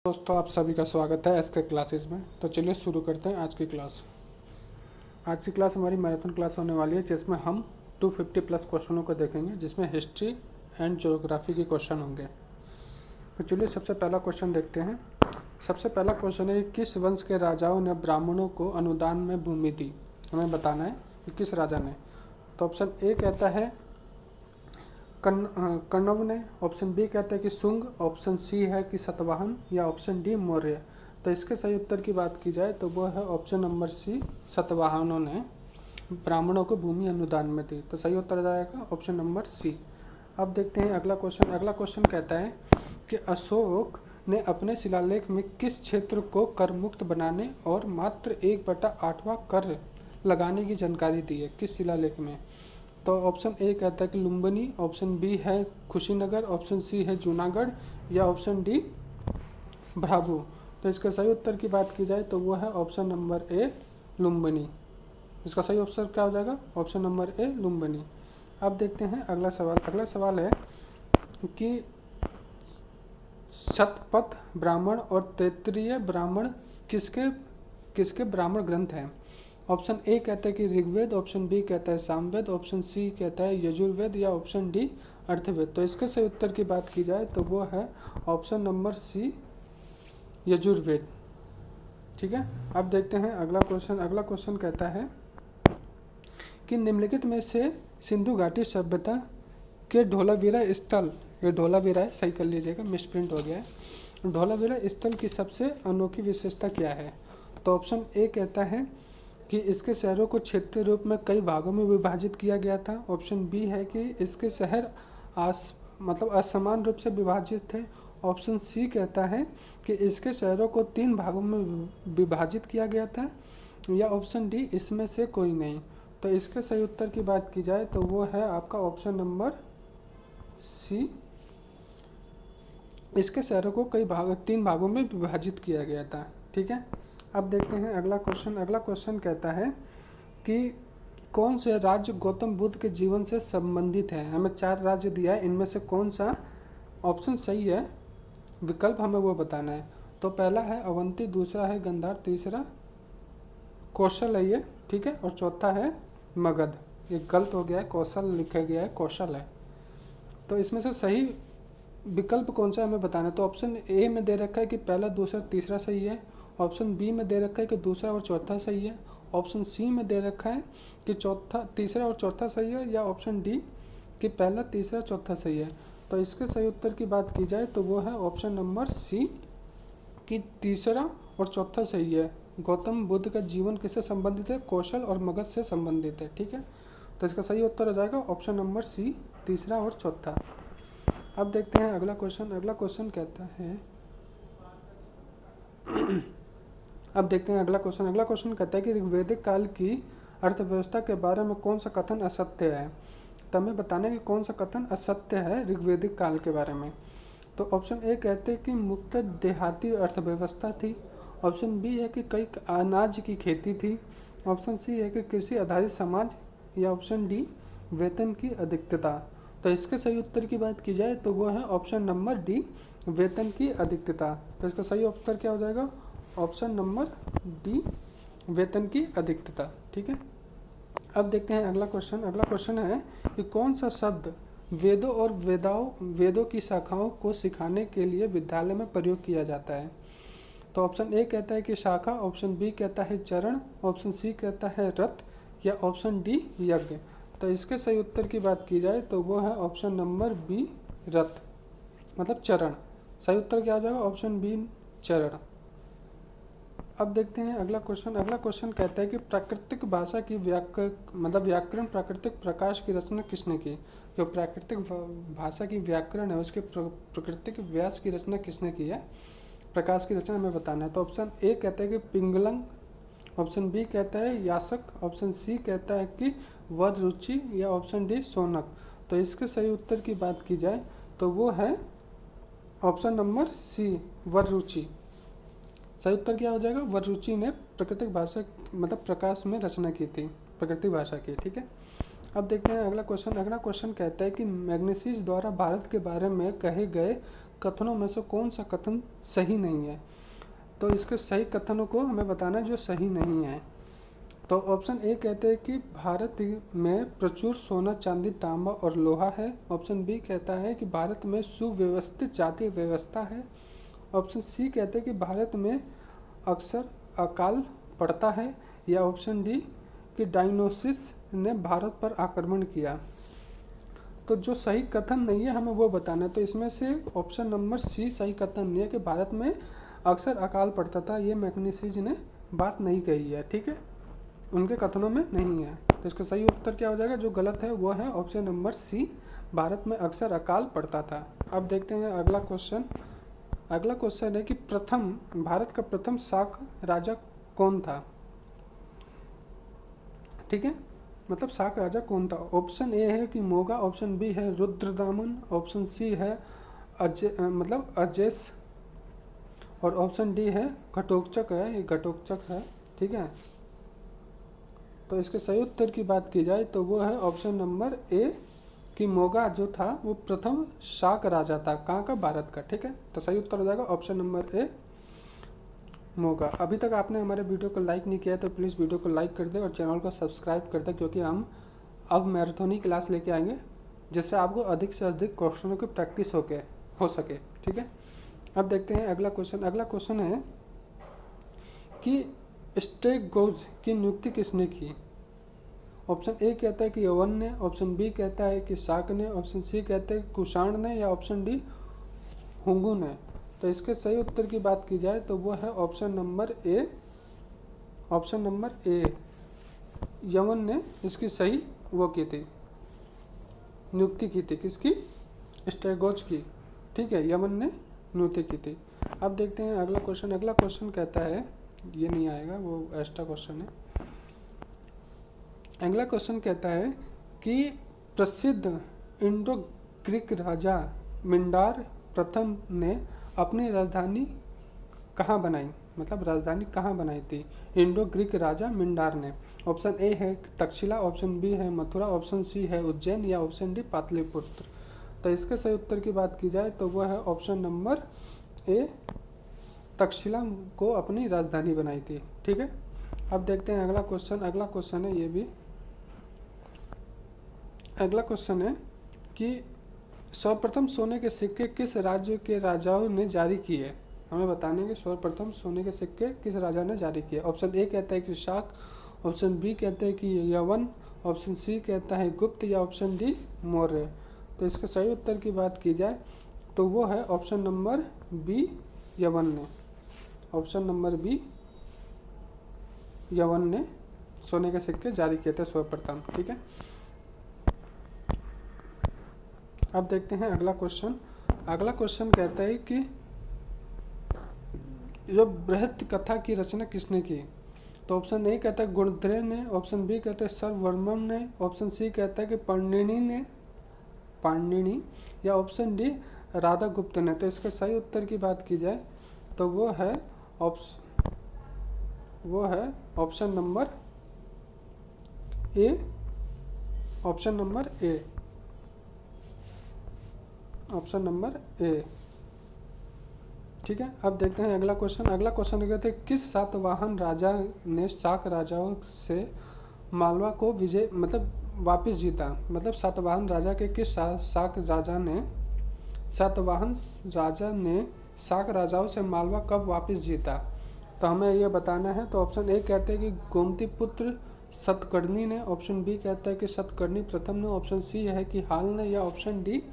दोस्तों, आप सभी का स्वागत है एसके क्लासेस में। तो चलिए शुरू करते हैं आज की क्लास। आज की क्लास हमारी मैराथन क्लास होने वाली है, जिसमें हम 250 प्लस क्वेश्चनों को देखेंगे, जिसमें हिस्ट्री एंड ज्योग्राफी के क्वेश्चन होंगे। तो चलिए सबसे पहला क्वेश्चन देखते हैं। सबसे पहला क्वेश्चन है, किस वंश के राजाओं ने ब्राह्मणों को अनुदान में भूमि दी? हमें बताना है कि किस राजा ने। तो ऑप्शन ए कहता है कण्व ने, ऑप्शन बी कहता है कि शुंग, ऑप्शन सी है कि सतवाहन, या ऑप्शन डी मौर्य। तो इसके सही उत्तर की बात की जाए तो वो है ऑप्शन नंबर सी, सतवाहनों ने ब्राह्मणों को भूमि अनुदान में दी। तो सही उत्तर आ जाएगा ऑप्शन नंबर सी। अब देखते हैं अगला क्वेश्चन। अगला क्वेश्चन कहता है कि अशोक ने अपने शिलालेख में किस क्षेत्र को कर मुक्त बनाने और मात्र 1/8वां कर लगाने की जानकारी दी है? किस शिलालेख में? तो ऑप्शन ए कहता है कि लुम्बिनी, ऑप्शन बी है कुशीनगर, ऑप्शन सी है जूनागढ़, या ऑप्शन डी भ्राबू। तो इसका सही उत्तर की बात की जाए तो वो है ऑप्शन नंबर ए, लुम्बिनी। इसका सही उत्तर क्या हो जाएगा? ऑप्शन नंबर ए, लुम्बिनी। अब देखते हैं अगला सवाल। अगला सवाल है कि शतपथ ब्राह्मण और तैत्तिरीय ब्राह्मण किसके किसके ब्राह्मण ग्रंथ हैं? ऑप्शन ए कहता है कि ऋग्वेद, ऑप्शन बी कहता है सामवेद, ऑप्शन सी कहता है यजुर्वेद, या ऑप्शन डी अर्थवेद। तो इसके सही उत्तर की बात की जाए तो वो है ऑप्शन नंबर सी, यजुर्वेद। ठीक है। अब देखते हैं अगला क्वेश्चन। अगला क्वेश्चन कहता है कि निम्नलिखित में से सिंधु घाटी सभ्यता के धोलावीरा स्थल, ये धोलावीरा है, सही कर लीजिएगा, मिसप्रिंट हो गया है। धोलावीरा स्थल की सबसे अनोखी विशेषता क्या है? तो ऑप्शन ए कहता है कि इसके शहरों को क्षेत्रीय रूप में कई भागों में विभाजित किया गया था। ऑप्शन बी है कि इसके शहर असमान रूप से विभाजित थे। ऑप्शन सी कहता है कि इसके शहरों को 3 भागों में विभाजित किया गया था, या ऑप्शन डी इसमें से कोई नहीं। तो इसके सही उत्तर की बात की जाए तो वो है आपका ऑप्शन नंबर सी, इसके शहरों को 3 भागों में विभाजित किया गया था। ठीक है। अब देखते हैं अगला क्वेश्चन। अगला क्वेश्चन कहता है कि कौन से राज्य गौतम बुद्ध के जीवन से संबंधित है? हमें 4 राज्य दिया है, इनमें से कौन सा ऑप्शन सही है, विकल्प हमें वो बताना है। तो पहला है अवंती, दूसरा है गंधार, तीसरा कौशल है ये, ठीक है, और चौथा है मगध। ये गलत हो गया है, कौशल लिखा गया है, कौशल है। तो इसमें से सही विकल्प कौन सा हमें बताना है? तो ऑप्शन ए में दे रखा है कि पहला, दूसरा, तीसरा सही है। ऑप्शन बी में दे रखा है कि दूसरा और चौथा सही है। ऑप्शन सी में दे रखा है कि तीसरा और चौथा सही है, या ऑप्शन डी कि पहला, तीसरा, चौथा सही है। तो इसके सही उत्तर की बात की जाए तो वो है ऑप्शन नंबर सी कि तीसरा और चौथा सही है। गौतम बुद्ध का जीवन किससे संबंधित है? कौशल और मगध से संबंधित है। ठीक है। तो इसका सही उत्तर हो जाएगा ऑप्शन नंबर सी, तीसरा और चौथा। अब देखते हैं अगला क्वेश्चन। अगला क्वेश्चन कहता है अब देखते हैं अगला क्वेश्चन। अगला क्वेश्चन कहता है कि ऋग्वैदिक काल की अर्थव्यवस्था के बारे में कौन सा कथन असत्य है? तो हमें बताना है कि कौन सा कथन असत्य है ऋग्वैदिक काल के बारे में। तो ऑप्शन ए कहते हैं कि मुक्त देहाती अर्थव्यवस्था थी। ऑप्शन बी है कि कई अनाज की खेती थी। ऑप्शन सी है कि कृषि आधारित समाज, या ऑप्शन डी वेतन की अधिकता। तो इसके सही उत्तर की बात की जाए तो वो है ऑप्शन नंबर डी, वेतन की अधिकता। तो इसका सही उत्तर क्या हो जाएगा? ऑप्शन नंबर डी, वेतन की अधिकता। ठीक है। अब देखते हैं अगला क्वेश्चन। अगला क्वेश्चन है कि कौन सा शब्द वेदों और वेदों की शाखाओं को सिखाने के लिए विद्यालय में प्रयोग किया जाता है? तो ऑप्शन ए कहता है कि शाखा, ऑप्शन बी कहता है चरण, ऑप्शन सी कहता है रथ, या ऑप्शन डी यज्ञ। तो इसके सही उत्तर की बात की जाए तो वो है ऑप्शन नंबर बी, रथ, मतलब चरण। सही उत्तर क्या हो जाएगा? ऑप्शन बी, चरण। अब देखते हैं अगला क्वेश्चन। अगला क्वेश्चन कहता है कि प्राकृतिक भाषा की व्याकरण प्राकृतिक प्रकाश की रचना किसने की? जो प्राकृतिक भाषा की व्याकरण है उसके प्राकृतिक व्यास की रचना किसने की है? प्रकाश की रचना हमें बताना है। तो ऑप्शन ए कहता है कि पिंगलंग, ऑप्शन बी कहता है यासक, ऑप्शन सी कहता है कि वररुचि, या ऑप्शन डी शौनक। तो इसके सही उत्तर की बात की जाए तो वो है ऑप्शन नंबर सी, वररुचि। सही उत्तर क्या हो जाएगा? वररुचि ने प्राकृतिक भाषा प्रकाश में रचना की थी, प्राकृतिक भाषा की। ठीक है। अब देखते हैं अगला क्वेश्चन। अगला क्वेश्चन कहता है कि मैग्नेसीज द्वारा भारत के बारे में कहे गए कथनों में से कौन सा कथन सही नहीं है। तो इसके सही कथनों को हमें बताना है जो सही नहीं है। तो ऑप्शन ए कहते हैं कि भारत में प्रचुर सोना चांदी तांबा और लोहा है। ऑप्शन बी कहता है कि भारत में सुव्यवस्थित जातीय व्यवस्था है। ऑप्शन सी कहते हैं कि भारत में अक्सर अकाल पड़ता है। या ऑप्शन डी कि डायनोसिस ने भारत पर आक्रमण किया। तो जो सही कथन नहीं है हमें वो बताना है। तो इसमें से ऑप्शन नंबर सी सही कथन नहीं है कि भारत में अक्सर अकाल पड़ता था। ये मैग्नीसीज ने बात नहीं कही है, ठीक है, उनके कथनों में नहीं है। तो इसका सही उत्तर क्या हो जाएगा, जो गलत है वो है ऑप्शन नंबर सी, भारत में अक्सर अकाल पड़ता था। अब देखते हैं अगला क्वेश्चन। अगला क्वेश्चन है कि भारत का प्रथम शाक राजा कौन था। ठीक है, मतलब शाक राजा कौन था। ऑप्शन ए है कि मोगा, ऑप्शन बी है रुद्रदामन, ऑप्शन सी है अजेस, और ऑप्शन डी है घटोत्कच है, ये घटोत्कच है, ठीक है। तो इसके सही उत्तर की बात की जाए तो वो है ऑप्शन नंबर ए कि मोगा जो था वो प्रथम शाक राजा था। कहाँ का, भारत का, ठीक है। तो सही उत्तर हो जाएगा ऑप्शन नंबर ए मोगा। अभी तक आपने हमारे वीडियो को लाइक नहीं किया है तो प्लीज़ वीडियो को लाइक कर दे और चैनल को सब्सक्राइब कर दे, क्योंकि हम अब मैराथन क्लास लेके आएंगे जिससे आपको अधिक से अधिक क्वेश्चनों की प्रैक्टिस हो सके, ठीक है। अब देखते हैं अगला क्वेश्चन। अगला क्वेश्चन है कि स्टेगोज की नियुक्ति किसने की। ऑप्शन ए कहता है कि यवन ने, ऑप्शन बी कहता है कि शाक ने, ऑप्शन सी कहता है कुषाण ने, या ऑप्शन डी हुंगू ने। तो इसके सही उत्तर की बात की जाए तो वो है ऑप्शन नंबर ए, ऑप्शन नंबर ए, यवन ने इसकी सही वो की थी, नियुक्ति की थी, किसकी, स्टेगोज की, ठीक है, यवन ने नियुक्ति की थी। अब देखते हैं अगला क्वेश्चन। अगला क्वेश्चन कहता है, ये नहीं आएगा, वो एक्स्ट्रा क्वेश्चन है। अगला क्वेश्चन कहता है कि प्रसिद्ध इंडो ग्रीक राजा मिंडार प्रथम ने अपनी राजधानी कहाँ बनाई, मतलब राजधानी कहाँ बनाई थी इंडो ग्रीक राजा मिंडार ने। ऑप्शन ए है तक्षशिला, ऑप्शन बी है मथुरा, ऑप्शन सी है उज्जैन, या ऑप्शन डी पाटलिपुत्र। तो इसके सही उत्तर की बात की जाए तो वह है ऑप्शन नंबर ए, तक्षशिला को अपनी राजधानी बनाई थी, ठीक है। अब देखते हैं अगला क्वेश्चन। अगला क्वेश्चन है, ये भी अगला क्वेश्चन है कि सर्वप्रथम सोने के सिक्के किस राज्य के राजाओं ने जारी किए। हमें बताने के सर्वप्रथम सोने के सिक्के किस राजा ने जारी किए। ऑप्शन ए कहता है कि शाक, ऑप्शन बी कहता है कि यवन, ऑप्शन सी कहता है गुप्त, या ऑप्शन डी मौर्य। तो इसके सही उत्तर की बात की जाए तो वो है ऑप्शन नंबर बी, यवन ने। ऑप्शन नंबर बी, यवन ने सोने के सिक्के जारी किए थे सर्वप्रथम, ठीक है। अब देखते हैं अगला क्वेश्चन। अगला क्वेश्चन कहता है कि जो बृहत कथा की रचना किसने की। तो ऑप्शन ए कहता है गुणध्रेय ने, ऑप्शन बी कहता है सर्ववर्मन ने, ऑप्शन सी कहता है कि पाणिनि, या ऑप्शन डी राधागुप्त ने। तो इसके सही उत्तर की बात की जाए तो वो है ऑप्शन नंबर ए, ऑप्शन नंबर ए, ऑप्शन नंबर ए, ठीक है। अब देखते हैं अगला क्वेश्चन। अगला क्वेश्चन कहते हैं किस सातवाहन राजा ने शाक राजाओं से मालवा को विजय मतलब वापस जीता। मतलब सातवाहन राजा के किस सातवाहन राजा ने शाक राजाओं से मालवा कब वापस जीता। तो हमें यह बताना है। तो ऑप्शन ए कहते हैं कि गोमती पुत्र सतकर्णी ने, ऑप्शन बी कहता है कि सतकर्णी प्रथम ने, ऑप्शन सी है कि हाल ने, या ऑप्शन डी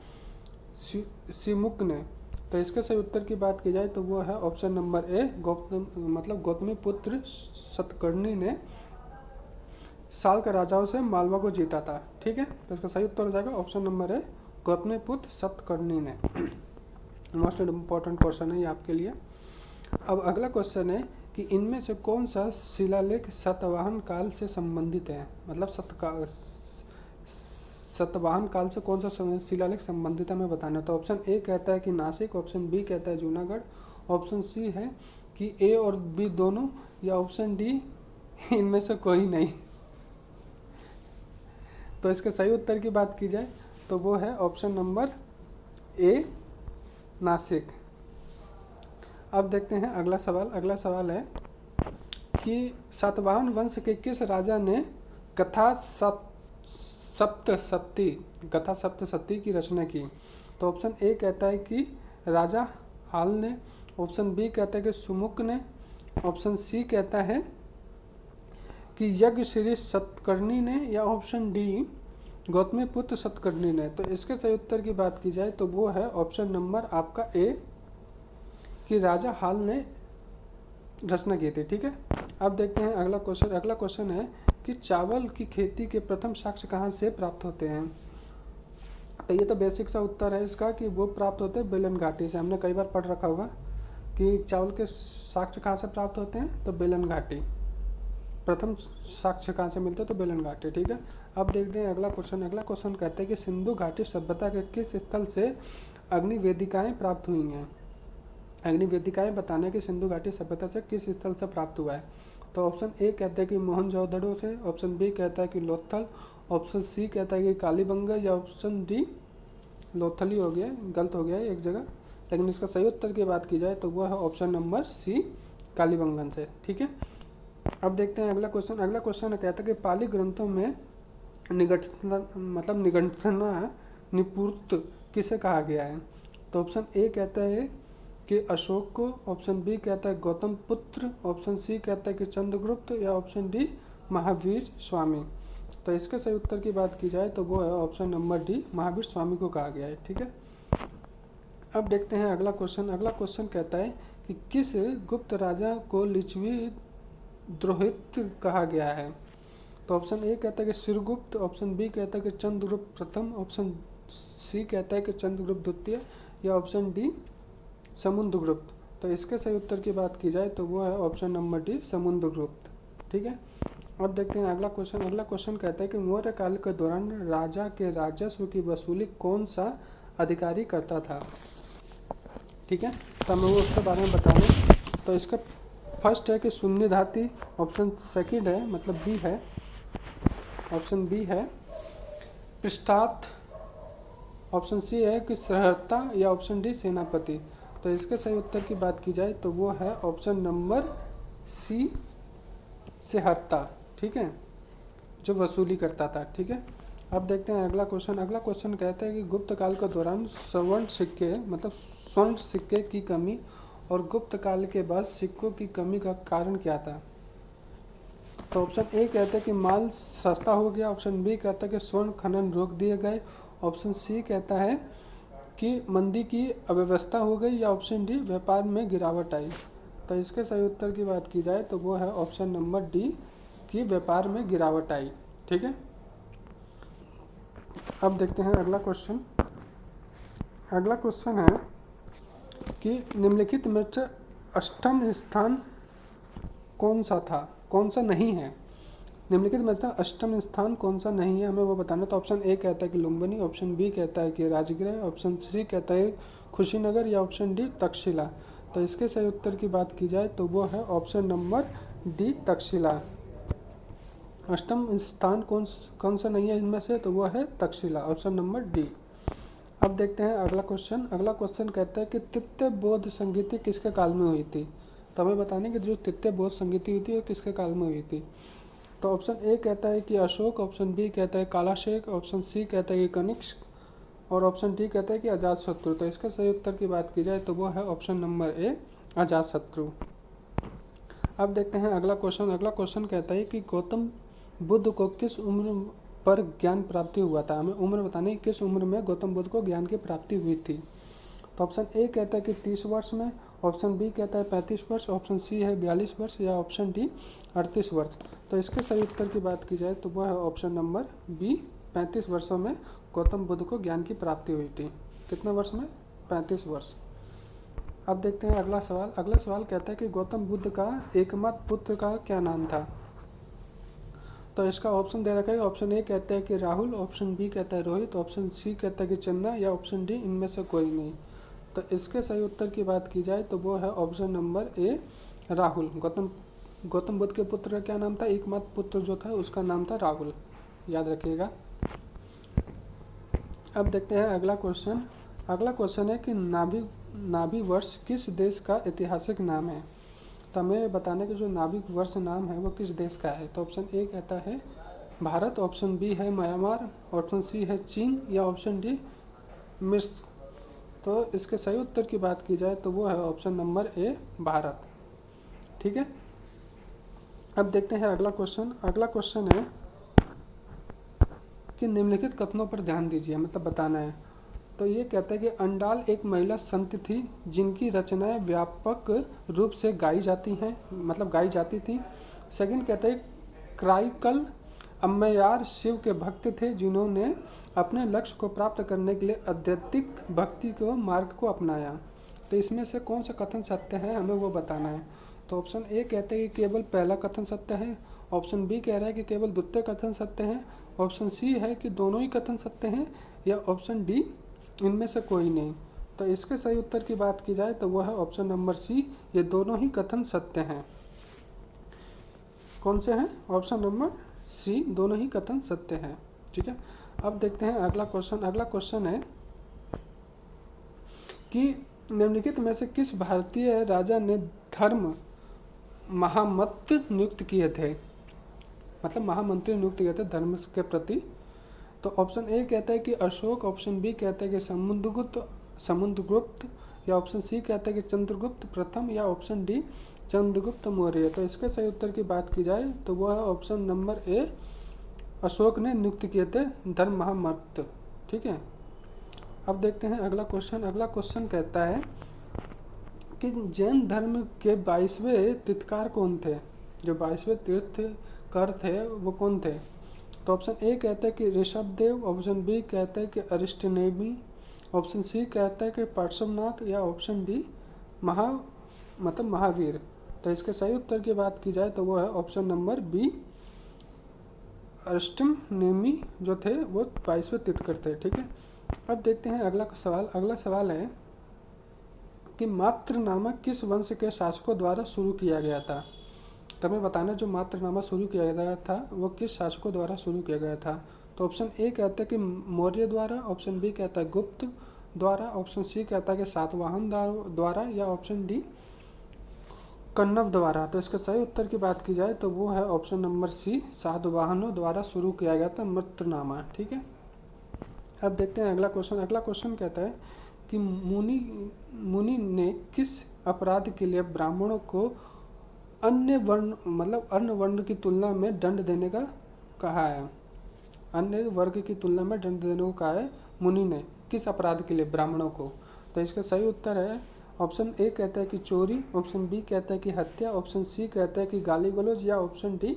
सिमुक ने। तो इसके सही उत्तर की बात की जाए तो वो है ऑप्शन नंबर ए, गौतमी पुत्र सतकर्णी ने साल के राजाओं से मालवा को जीता था, ठीक है। तो इसका सही उत्तर हो जाएगा ऑप्शन नंबर ए, गौतमी पुत्र सतकर्णी ने। मोस्ट इम्पॉर्टेंट क्वेश्चन है ये आपके लिए। अब अगला क्वेश्चन है कि इनमें से कौन सा शिलालेख सातवाहन काल से संबंधित है। मतलब सातवाहन काल से कौन सा शिलालेख संबंधित है हमें बताना है। तो ऑप्शन ए कहता है कि नासिक, ऑप्शन बी कहता है जूनागढ़, ऑप्शन सी है कि ए और बी दोनों, या ऑप्शन डी इनमें से कोई नहीं। तो इसके सही उत्तर की बात की जाए तो वो है ऑप्शन नंबर ए, नासिक। अब देखते हैं अगला सवाल। अगला सवाल है कि सातवाहन वंश के किस राजा ने कथा सप्तशती की रचना की? तो ऑप्शन ए कहता है कि राजा हाल ने, ऑप्शन बी कहता है कि सुमुख ने, ऑप्शन सी कहता है कि यज्ञ श्री सतकर्णी ने, या ऑप्शन डी गौतमी पुत्र सतकर्णी ने। तो इसके सही उत्तर की बात की जाए तो वो है ऑप्शन नंबर आपका ए कि राजा हाल ने रचना की थी। ठीक है, अब देखते हैं अगला क्वेश्चन। अगला क्वेश्चन है कि चावल की खेती के प्रथम साक्ष्य कहाँ से प्राप्त होते हैं? तो ये तो बेसिक सा उत्तर है इसका कि वो प्राप्त होते हैं बेलन घाटी से। हमने कई बार पढ़ रखा होगा कि चावल के साक्ष्य कहाँ से प्राप्त होते हैं, तो बेलन घाटी। प्रथम साक्ष्य कहाँ से मिलते हैं, तो बेलन घाटी। ठीक है, अब देखते हैं अगला क्वेश्चन। अगला क्वेश्चन कहते हैं कि सिंधु घाटी सभ्यता के किस स्थल से अग्नि वेदिकाएं प्राप्त हुई हैं? अग्नि वेदिकाएं बताने की सिंधु घाटी सभ्यता से किस स्थल से प्राप्त हुआ है? तो ऑप्शन ए कहता है कि मोहनजोदड़ो से, ऑप्शन बी कहता है कि लोथल, ऑप्शन सी कहता है कि कालीबंगा, या ऑप्शन डी लोथल ही हो गया, गलत हो गया है एक जगह, लेकिन इसका सही उत्तर की बात की जाए तो वो है ऑप्शन नंबर सी कालीबंगन से। ठीक है, अब देखते हैं अगला क्वेश्चन। अगला क्वेश्चन कहता है कि पाली ग्रंथों में निगंठना निपुत किसे कहा गया है? तो ऑप्शन ए कहता है कि अशोक को, ऑप्शन बी कहता है गौतम पुत्र, ऑप्शन सी कहता है कि चंद्रगुप्त, या ऑप्शन डी महावीर स्वामी। तो इसके सही उत्तर की बात की जाए तो वो है option number D Mahavir Swami को कहा गया है। ठीक है, अब देखते हैं अगला क्वेश्चन। अगला क्वेश्चन कहता है कि किस गुप्त राजा को लिच्छवी द्रोहित कहा गया है? तो ऑप्शन ए कहता है कि शिरगुप्त, ऑप्शन बी कहता है कि चंद्रगुप्त प्रथम, ऑप्शन सी कहता है कि चंद्रगुप्त द्वितीय, या ऑप्शन डी समुद्रगुप्त। तो इसके सही उत्तर की बात की जाए तो वो है ऑप्शन नंबर डी समुद्रगुप्त। ठीक है, अब देखते हैं अगला क्वेश्चन। अगला क्वेश्चन कहता है कि मौर्य काल के दौरान राजा के राजस्व की वसूली कौन सा अधिकारी करता था? ठीक है, तो मैं वो उसके बारे में बता दूँ। तो इसका फर्स्ट है कि शून्य धाती, ऑप्शन सेकंड है मतलब बी है, ऑप्शन बी है पृष्ठात, ऑप्शन सी है कि सहर्ता, या ऑप्शन डी सेनापति। तो इसके सही उत्तर की बात की जाए तो वो है ऑप्शन नंबर सी सेहर्ता। ठीक है, जो वसूली करता था। ठीक है, अब देखते हैं अगला क्वेश्चन। अगला क्वेश्चन कहता है कि गुप्त काल के दौरान स्वर्ण सिक्के की कमी और गुप्त काल के बाद सिक्कों की कमी का कारण क्या था? तो ऑप्शन ए कहता है कि माल सस्ता हो गया, ऑप्शन बी कहता है कि स्वर्ण खनन रोक दिए गए, ऑप्शन सी कहता है कि मंदी की अव्यवस्था हो गई, या ऑप्शन डी व्यापार में गिरावट आई। तो इसके सही उत्तर की बात की जाए तो वो है ऑप्शन नंबर डी कि व्यापार में गिरावट आई। ठीक है, अब देखते हैं अगला क्वेश्चन। अगला क्वेश्चन है कि निम्नलिखित में से अष्टम स्थान कौन सा था, कौन सा नहीं है? निम्नलिखित में से अष्टम स्थान कौन सा नहीं है, हमें वो बताना। तो ऑप्शन ए कहता है कि लुम्बिनी, ऑप्शन बी कहता है कि राजगृह, ऑप्शन सी कहता है खुशीनगर, या ऑप्शन डी तक्षशिला। तो इसके सही उत्तर की बात की जाए तो वो है ऑप्शन नंबर डी तक्षशिला। अष्टम स्थान कौन सा नहीं है इनमें से, तो वो है तक्षशिला, ऑप्शन नंबर डी। अब देखते हैं अगला क्वेश्चन। अगला क्वेश्चन कहता है कि तृतीय बौद्ध संगीति किसके काल में हुई थी? तो हमें बताने कि जो तृतीय बौद्ध संगीति हुई थी वो किसके काल में हुई थी? तो ऑप्शन ए कहता है कि अशोक, ऑप्शन बी कहता है कालाशेख, ऑप्शन सी कहता है कि कनिष्क, और ऑप्शन डी कहता है कि अजातशत्रु। तो इसका सही उत्तर की बात की जाए तो वो है ऑप्शन नंबर ए अजातशत्रु। अब देखते हैं अगला क्वेश्चन। अगला क्वेश्चन कहता है कि गौतम बुद्ध को किस उम्र पर ज्ञान प्राप्ति हुआ था? हमें उम्र बताने की किस उम्र में गौतम बुद्ध को ज्ञान की प्राप्ति हुई थी। तो ऑप्शन ए कहता है कि 30 वर्ष में, ऑप्शन बी कहता है 35 वर्ष, ऑप्शन सी है 42 वर्ष, या ऑप्शन डी 38 वर्ष। तो इसके सही उत्तर की बात की जाए तो वह है ऑप्शन नंबर बी 35 वर्षों में गौतम बुद्ध को ज्ञान की प्राप्ति हुई थी। कितने वर्ष में? 35 वर्ष। अब देखते हैं अगला सवाल। अगला सवाल कहता है कि गौतम बुद्ध का एकमात्र पुत्र का क्या नाम था? तो इसका ऑप्शन दे रखा है। ऑप्शन ए कहता है कि राहुल, ऑप्शन बी कहता है रोहित, ऑप्शन सी कहता है कि चंदा, या ऑप्शन डी इनमें से कोई नहीं। तो इसके सही उत्तर की बात की जाए तो वो है ऑप्शन नंबर ए राहुल। गौतम बुद्ध के पुत्र का क्या नाम था? एकमात्र पुत्र जो था उसका नाम था राहुल, याद रखिएगा। अब देखते हैं अगला क्वेश्चन। अगला क्वेश्चन है कि नाभि वर्ष किस देश का ऐतिहासिक नाम है? तो हमें बताने के जो नाभिक वर्ष नाम है वो किस देश का है? तो ऑप्शन ए कहता है भारत, ऑप्शन बी है म्यांमार, ऑप्शन सी है चीन या ऑप्शन डी मिस्र। तो इसके सही उत्तर की बात की जाए तो वो है ऑप्शन नंबर ए भारत। ठीक है, अब देखते हैं अगला क्वेश्चन। अगला क्वेश्चन है कि निम्नलिखित कथनों पर ध्यान दीजिए, मतलब बताना है। तो ये कहता है कि अंडाल एक महिला संत थी जिनकी रचनाएं व्यापक रूप से गाई जाती हैं, मतलब गाई जाती थी। सेकंड कहता है क्राइकल अम्मयार शिव के भक्त थे जिन्होंने अपने लक्ष्य को प्राप्त करने के लिए आध्यात्मिक भक्ति को मार्ग को अपनाया। तो इसमें से कौन सा कथन सत्य है हमें वो बताना है। तो ऑप्शन ए कहते हैं कि केवल पहला कथन सत्य है, ऑप्शन बी कह रहा है कि केवल द्वितीय कथन सत्य है, ऑप्शन सी है कि दोनों ही कथन सत्य हैं, या ऑप्शन डी इनमें से कोई नहीं। तो इसके सही उत्तर की बात की जाए तो वह है ऑप्शन नंबर सी, ये दोनों ही कथन सत्य हैं। कौन से हैं? ऑप्शन नंबर सी, दोनों ही कथन सत्य हैं। ठीक है, अब देखते हैं अगला क्वेश्चन। अगला क्वेश्चन है कि निम्नलिखित में से किस भारतीय राजा ने धर्म महामंत्र नियुक्त किए थे, मतलब महामंत्री नियुक्त किए थे धर्म के प्रति? तो ऑप्शन ए कहता है कि अशोक, ऑप्शन बी कहता है कि समुद्रगुप्त, या ऑप्शन सी कहता है कि चंद्रगुप्त प्रथम, या ऑप्शन डी चंद्रगुप्त मौर्य। तो इसके सही उत्तर की बात की जाए तो वह है ऑप्शन नंबर ए, अशोक ने नियुक्त किए थे धर्म महामंत्र। ठीक है, अब देखते हैं अगला क्वेश्चन। अगला क्वेश्चन कहता है कि जैन धर्म के 22वें तीर्थकार कौन थे? जो 22वें तीर्थकर थे वो कौन थे? तो ऑप्शन ए कहता है कि ऋषभदेव, ऑप्शन बी कहता है कि अरिष्टनेमी, ऑप्शन सी कहता है कि पार्श्वनाथ, या ऑप्शन डी महावीर। तो इसके सही उत्तर की बात की जाए तो वो है ऑप्शन नंबर बी, अरिष्टनेमी जो थे वो 22वें तीर्थकर थे। ठीक है, अब देखते हैं अगला सवाल। अगला सवाल है कि मात्र नामक किस वंश के शासकों द्वारा शुरू किया गया था? तो हमें बताना जो मात्रनामा शुरू किया गया था वो किस शासकों द्वारा शुरू किया गया था? तो ऑप्शन ए कहता है कि मौर्य द्वारा, ऑप्शन बी कहता है गुप्त द्वारा, ऑप्शन सी कहता है कि सातवाहन द्वारा, या ऑप्शन डी कण्व द्वारा। तो इसके सही उत्तर की बात की जाए तो वो है ऑप्शन नंबर सी, सातवाहनों द्वारा शुरू किया गया था मात्रनामा। ठीक है, अब देखते हैं अगला क्वेश्चन। अगला क्वेश्चन कहता है कि मुनि ने किस अपराध के लिए ब्राह्मणों को अन्य वर्ण की तुलना में दंड देने का कहा है? अन्य वर्ग की तुलना में दंड देने को कहा है मुनि ने, किस अपराध के लिए ब्राह्मणों को? तो इसका सही उत्तर है ऑप्शन ए कहता है कि चोरी, ऑप्शन बी कहता है कि हत्या, ऑप्शन सी कहता है कि गाली गलौज, या ऑप्शन डी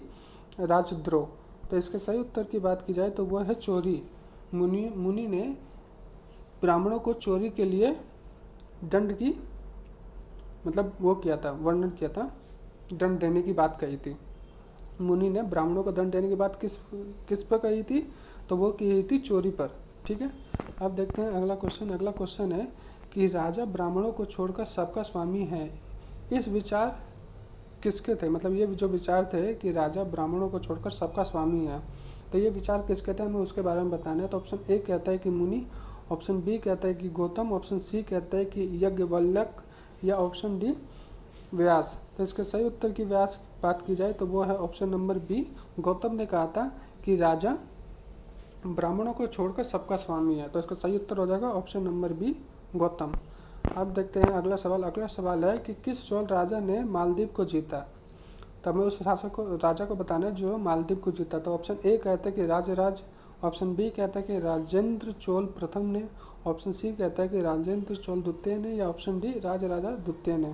राजद्रोह। तो इसके सही उत्तर की बात की जाए तो वह है चोरी। मुनि ने ब्राह्मणों को चोरी के लिए दंड की मतलब वो किया था, वर्णन किया था, दंड देने की बात कही थी। मुनि ने ब्राह्मणों को दंड देने की बात किस पर कही थी? तो वो की थी चोरी पर। ठीक है, अब देखते हैं अगला क्वेश्चन। अगला क्वेश्चन है कि राजा ब्राह्मणों को छोड़कर सबका स्वामी है, इस विचार किसके थे? मतलब ये जो विचार थे कि राजा ब्राह्मणों को छोड़कर सबका स्वामी है, तो ये विचार किसके थे हमें उसके बारे में बताना है। तो ऑप्शन ए कहता है कि मुनि, ऑप्शन बी कहता है कि गौतम, ऑप्शन सी कहता है कि याज्ञवल्क्य, या ऑप्शन डी व्यास। तो इसके सही उत्तर की व्यास बात की जाए तो वो है ऑप्शन नंबर बी, गौतम ने कहा था कि राजा ब्राह्मणों को छोड़कर सबका स्वामी है। तो इसका सही उत्तर हो जाएगा ऑप्शन नंबर बी, गौतम। अब देखते हैं अगला सवाल। अगला सवाल है कि किस चोल राजा ने मालदीव को जीता? तो हमें उस राजा को बताना है जो मालदीव को जीता। तो ऑप्शन ए कहता है कि राजराज, ऑप्शन बी कहता है कि राजेंद्र चोल प्रथम ने, ऑप्शन सी कहता है कि राजेंद्र चोल द्वितीय ने, या ऑप्शन डी राजराजा द्वितीय ने।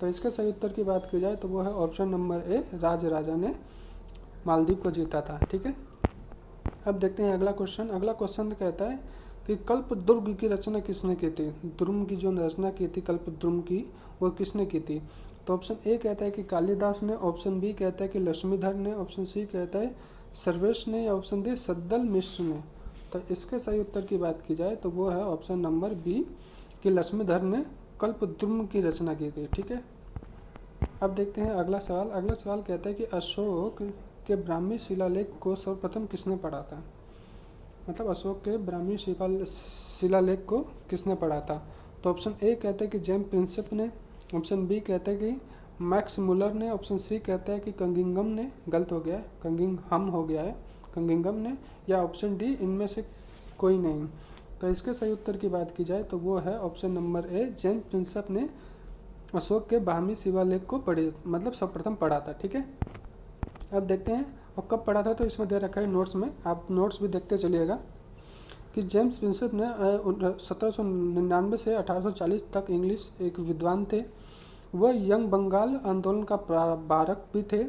तो इसके सही उत्तर की बात की जाए तो वो है ऑप्शन नंबर ए, राजराजा ने मालदीव को जीता था। ठीक है, अब देखते हैं अगला क्वेश्चन। अगला क्वेश्चन कहता है कि कल्पद्रुम की रचना किसने की थी? द्रुम की जो रचना की थी कल्पद्रुम की, वो किसने की थी? तो ऑप्शन ए कहता है कि कालिदास ने, ऑप्शन बी कहता है कि लक्ष्मीधर ने, ऑप्शन सी कहता है सर्वेश ने, या ऑप्शन डी सद्दल मिश्र ने। तो इसके सही उत्तर की बात की जाए तो वो है ऑप्शन नंबर बी कि लक्ष्मीधर ने कल्पद्रुम की रचना की थी। ठीक है, अब देखते हैं अगला सवाल। अगला सवाल कहता है कि अशोक के ब्राह्मी शिलालेख को सर्वप्रथम किसने पढ़ा था? मतलब अशोक के ब्राह्मी शिलालेख को किसने पढ़ा था? तो ऑप्शन ए कहता है कि जेम्स प्रिंसेप ने, ऑप्शन बी कहता है कि मैक्स मुलर ने, ऑप्शन सी कहता है कि कंगिंगम ने, गलत हो गया है, कंगिंगहम हो गया है, कंगिंगम ने, या ऑप्शन डी इनमें से कोई नहीं। तो इसके सही उत्तर की बात की जाए तो वो है ऑप्शन नंबर ए, जेम्स प्रिंसेप ने अशोक के बाहमी शिलालेख को पढ़े, मतलब सर्वप्रथम पढ़ा था। ठीक है, अब देखते हैं और कब पढ़ा था, तो इसमें दे रखा है नोट्स में, आप नोट्स भी देखते चलिएगा कि जेम्स प्रिंसेप ने 1799 से 1840 तक इंग्लिश एक विद्वान थे। वह यंग बंगाल आंदोलन का प्रारंभ भी थे।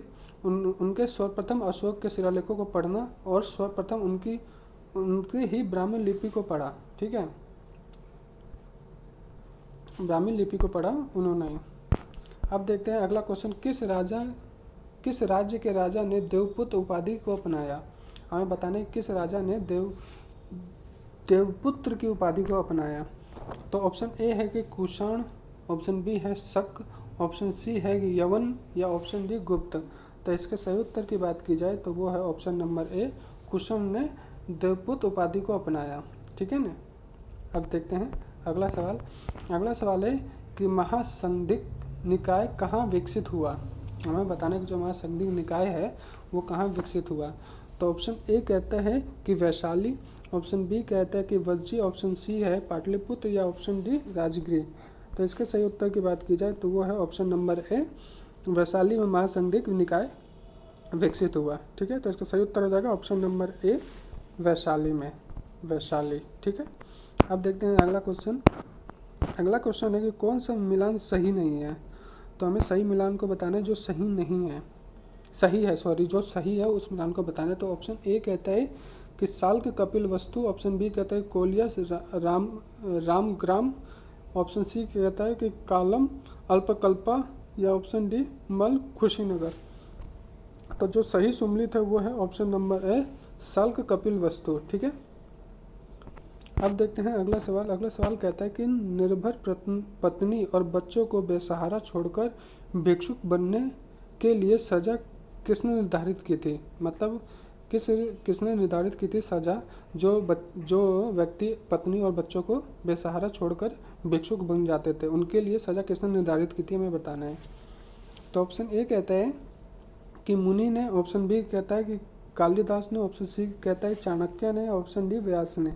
उनके सर्वप्रथम अशोक के शिलालेखों को पढ़ना और सर्वप्रथम उनकी ही ब्राह्मी लिपि को पढ़ा। ठीक है, ब्राह्मी लिपि को पढ़ा उन्होंने। अब देखते हैं अगला क्वेश्चन, किस राज्य के राजा ने देवपुत्र उपाधि को अपनाया। हमें बताने किस राजा ने देवपुत्र की उपाधि को अपनाया। तो ऑप्शन ए है कि कुषाण, ऑप्शन बी है शक, ऑप्शन सी है कि यवन, या ऑप्शन डी गुप्त। तो इसके सही उत्तर की बात की जाए तो वो है ऑप्शन नंबर ए, कुषाण ने देवपुत्र उपाधि को अपनाया। ठीक है ना। अब देखते हैं अगला सवाल। अगला सवाल है कि महासंघिक निकाय कहाँ विकसित हुआ। हमें बताने कि जो महासंघिक निकाय है वो कहाँ विकसित हुआ। तो ऑप्शन ए कहता है कि वैशाली, ऑप्शन बी कहता है कि वज्जी, ऑप्शन सी है पाटलिपुत्र, या ऑप्शन डी राजगृह। तो इसके सही उत्तर की बात की जाए तो वो है ऑप्शन नंबर ए, वैशाली में महासंघिक निकाय विकसित हुआ। ठीक है, तो इसका सही उत्तर हो जाएगा ऑप्शन नंबर ए, वैशाली में, वैशाली। ठीक है, अब देखते हैं अगला क्वेश्चन। अगला क्वेश्चन है कि कौन सा मिलान सही नहीं है। तो हमें सही मिलान को बताना है जो सही नहीं है, सही है सॉरी, जो सही है उस मिलान को बताना है। तो ऑप्शन ए कहता है कि साल के कपिल वस्तु, ऑप्शन बी कहता है कोलियस रामग्राम, ऑप्शन सी कहता है कि कालम अल्पकल्पा, या ऑप्शन डी मल खुशीनगर। तो जो सही सुमलित है वो है ऑप्शन नंबर ए, साल्क कपिल वस्तु। ठीक है, अब देखते हैं अगला सवाल। अगला सवाल कहता है कि निर्भर पत्नी और बच्चों को बेसहारा छोड़कर भिक्षुक बनने के लिए सजा किसने निर्धारित की थी। मतलब किसने निर्धारित की थी सजा, जो व्यक्ति पत्नी और बच्चों को बेसहारा छोड़कर भिक्षुक बन जाते थे, उनके लिए सजा किसने निर्धारित की थी, हमें बताना है। तो ऑप्शन ए कहता है कि मुनि ने, ऑप्शन बी कहता है कि कालिदास ने, ऑप्शन सी कहता है चाणक्य ने, ऑप्शन डी व्यास ने।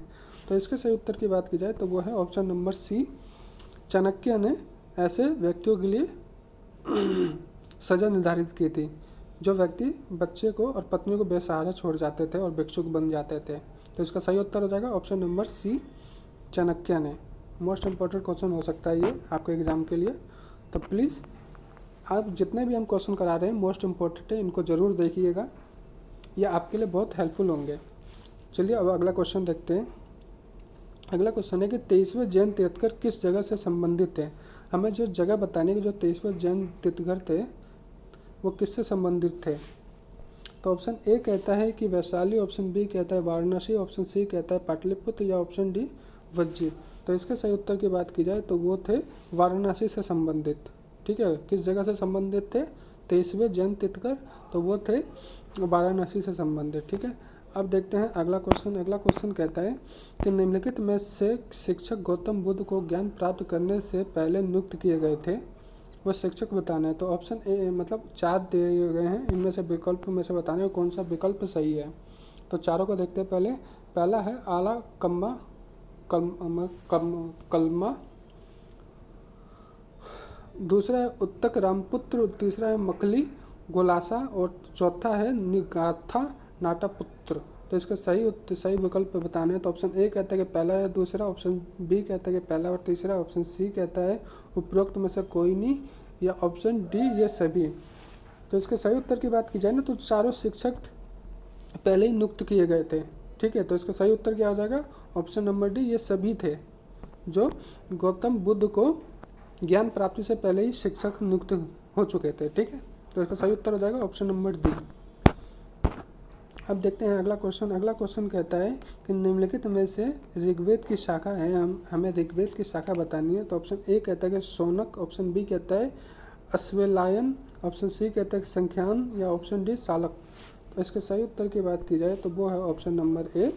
तो इसके सही उत्तर की बात की जाए तो वो है ऑप्शन नंबर सी, चाणक्य ने ऐसे व्यक्तियों के लिए सजा निर्धारित की थी जो व्यक्ति बच्चे को और पत्नी को बेसहारा छोड़ जाते थे और भिक्षुक बन जाते थे। तो इसका सही उत्तर हो जाएगा ऑप्शन नंबर सी, चाणक्य ने। मोस्ट इम्पोर्टेंट क्वेश्चन हो सकता है ये आपके एग्जाम के लिए, तो प्लीज़ आप जितने भी हम क्वेश्चन करा रहे हैं मोस्ट इम्पोर्टेंट है, इनको ज़रूर देखिएगा, ये आपके लिए बहुत हेल्पफुल होंगे। चलिए अब अगला क्वेश्चन देखते हैं। अगला क्वेश्चन है कि 23वें जैन तीर्थंकर किस जगह से संबंधित थे। हमें जो जगह बताने की, जो 23वें जैन तीर्थंकर थे वो किससे संबंधित थे। तो ऑप्शन ए कहता है कि वैशाली, ऑप्शन बी कहता है वाराणसी, ऑप्शन सी कहता है पाटलिपुत्र, या ऑप्शन डी वज्जी। तो इसके सही उत्तर की बात की जाए तो वो थे वाराणसी से संबंधित। ठीक है, किस जगह से संबंधित थे 23वें जैन तीर्थंकर, तो वो थे वाराणसी से संबंधित। ठीक है, अब देखते हैं अगला क्वेश्चन। अगला क्वेश्चन कहता है कि निम्नलिखित में से शिक्षक गौतम बुद्ध को ज्ञान प्राप्त करने से पहले नियुक्त किए गए थे, वो शिक्षक बताना है। तो ऑप्शन ए मतलब 4 दिए गए हैं, इनमें से विकल्प में से बताना है कौन सा विकल्प सही है। तो चारों को देखते हैं पहले। पहला है आला कलमा, दूसरा है उत्तक रामपुत्र, तीसरा है मखली गोलासा, और चौथा है निगाथा नाटापुत्र। तो इसका सही विकल्प बताना है। तो ऑप्शन ए कहता है कि पहला है दूसरा, ऑप्शन बी कहता है कि पहला और तीसरा, ऑप्शन सी कहता है उपरोक्त में से कोई नहीं, या ऑप्शन डी ये सभी। तो इसके सही उत्तर की बात की जाए ना तो चारों शिक्षक पहले ही नियुक्त किए गए थे। ठीक है, तो इसका सही उत्तर क्या हो जाएगा, ऑप्शन नंबर डी ये सभी थे जो गौतम बुद्ध को ज्ञान प्राप्ति से पहले ही शिक्षक नियुक्त हो चुके थे। ठीक है, तो इसका सही उत्तर हो जाएगा ऑप्शन नंबर डी। अब देखते हैं अगला क्वेश्चन। अगला क्वेश्चन कहता है कि निम्नलिखित में से ऋग्वेद की शाखा है, हमें ऋग्वेद की शाखा बतानी है। तो ऑप्शन ए कहता है कि शौनक, ऑप्शन बी कहता है अश्वलायन, ऑप्शन सी कहता है संख्यान, या ऑप्शन डी सालक। तो इसके सही उत्तर की बात की जाए तो वो है ऑप्शन नंबर ए,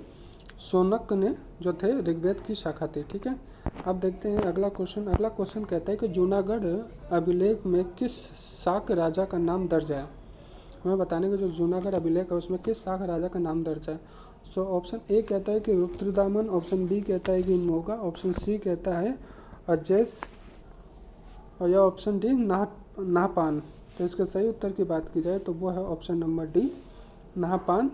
शौनक ने जो थे ऋग्वेद की शाखा थी। ठीक है, अब देखते हैं अगला क्वेश्चन। अगला क्वेश्चन कहता है कि जूनागढ़ अभिलेख में किस शाक राजा का नाम दर्ज है। हमें बताने कि जो जूनागढ़ अभिलेख है उसमें किस शाक राजा का नाम दर्ज है। सो ऑप्शन ए कहता है कि रुद्रदामन, ऑप्शन बी कहता है कि मोगा, ऑप्शन सी कहता है अजैस और या ऑप्शन डी नाहपान। तो इसके सही उत्तर की बात की जाए तो वो है ऑप्शन नंबर डी, नाहपान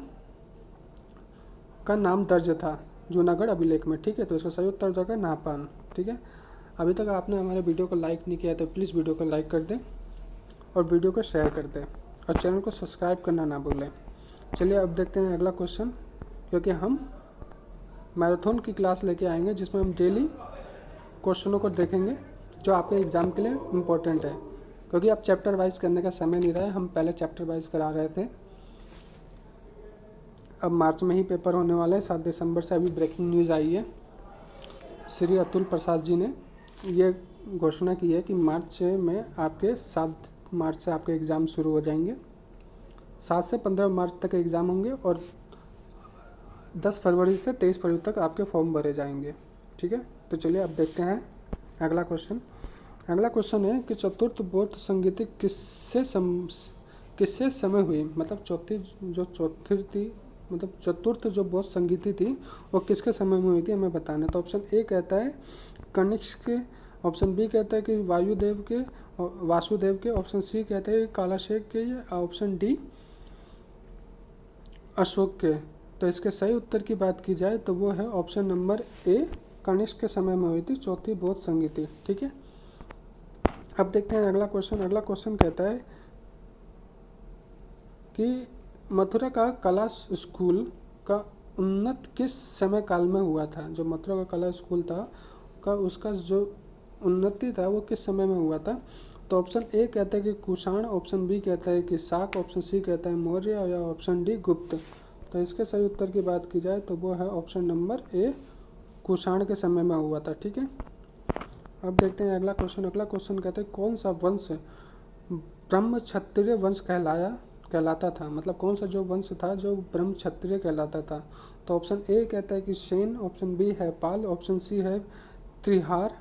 का नाम दर्ज था जूनागढ़ अभिलेख में। ठीक है, तो इसका सही उत्तर हो जाएगा नाहपान। ठीक है, अभी तक आपने हमारे वीडियो को लाइक नहीं किया तो प्लीज़ वीडियो को लाइक कर दें और वीडियो को शेयर कर दें और चैनल को सब्सक्राइब करना ना भूलें। चलिए अब देखते हैं अगला क्वेश्चन, क्योंकि हम मैराथन की क्लास लेके आएंगे जिसमें हम डेली क्वेश्चनों को देखेंगे जो आपके एग्ज़ाम के लिए इम्पोर्टेंट है, क्योंकि अब चैप्टर वाइज करने का समय नहीं रहा है। हम पहले चैप्टर वाइज करा रहे थे, अब मार्च में ही पेपर होने वाला है 7 दिसंबर से। अभी ब्रेकिंग न्यूज़ आई है, श्री अतुल प्रसाद जी ने ये घोषणा की है कि मार्च में आपके 7 मार्च से आपके एग्ज़ाम शुरू हो जाएंगे। 7 से 15 मार्च तक एग्ज़ाम होंगे और 10 फरवरी से 23 फरवरी तक आपके फॉर्म भरे जाएंगे। ठीक है, तो चलिए अब देखते हैं अगला क्वेश्चन। अगला क्वेश्चन है कि चतुर्थ बौद्ध संगीति किससे समय हुई। मतलब चतुर्थ जो बौद्ध संगीति थी वो किसके समय में हुई थी, हमें बताना है। तो ऑप्शन ए कहता है कनिष्क के, ऑप्शन बी कहता है कि वासुदेव के, ऑप्शन सी कहता है कालाशेख के, या ऑप्शन डी अशोक के। तो इसके सही उत्तर की बात की जाए तो वो है ऑप्शन नंबर ए, कनिष्क के समय में हुई थी चौथी बौद्ध संगीति। ठीक है, अब देखते हैं अगला क्वेश्चन। अगला क्वेश्चन कहता है कि मथुरा का कला स्कूल का उन्नत किस समय काल में हुआ था। जो मथुरा का कला स्कूल था का उसका जो उन्नति था वो किस समय में हुआ था। तो ऑप्शन ए कहता है कि कुषाण, ऑप्शन बी कहता है कि शाक, ऑप्शन सी कहता है मौर्य या ऑप्शन डी गुप्त। तो इसके सही उत्तर की बात की जाए तो वो है ऑप्शन नंबर ए, कुषाण के समय में हुआ था। ठीक है, अब देखते हैं अगला क्वेश्चन। अगला क्वेश्चन कहते हैं कौन सा वंश ब्रह्म क्षत्रिय वंश कहलाता था। मतलब कौन सा जो वंश था जो ब्रह्म क्षत्रिय कहलाता था। तो ऑप्शन ए कहता है कि सेन, ऑप्शन बी है पाल, ऑप्शन सी है त्रिहार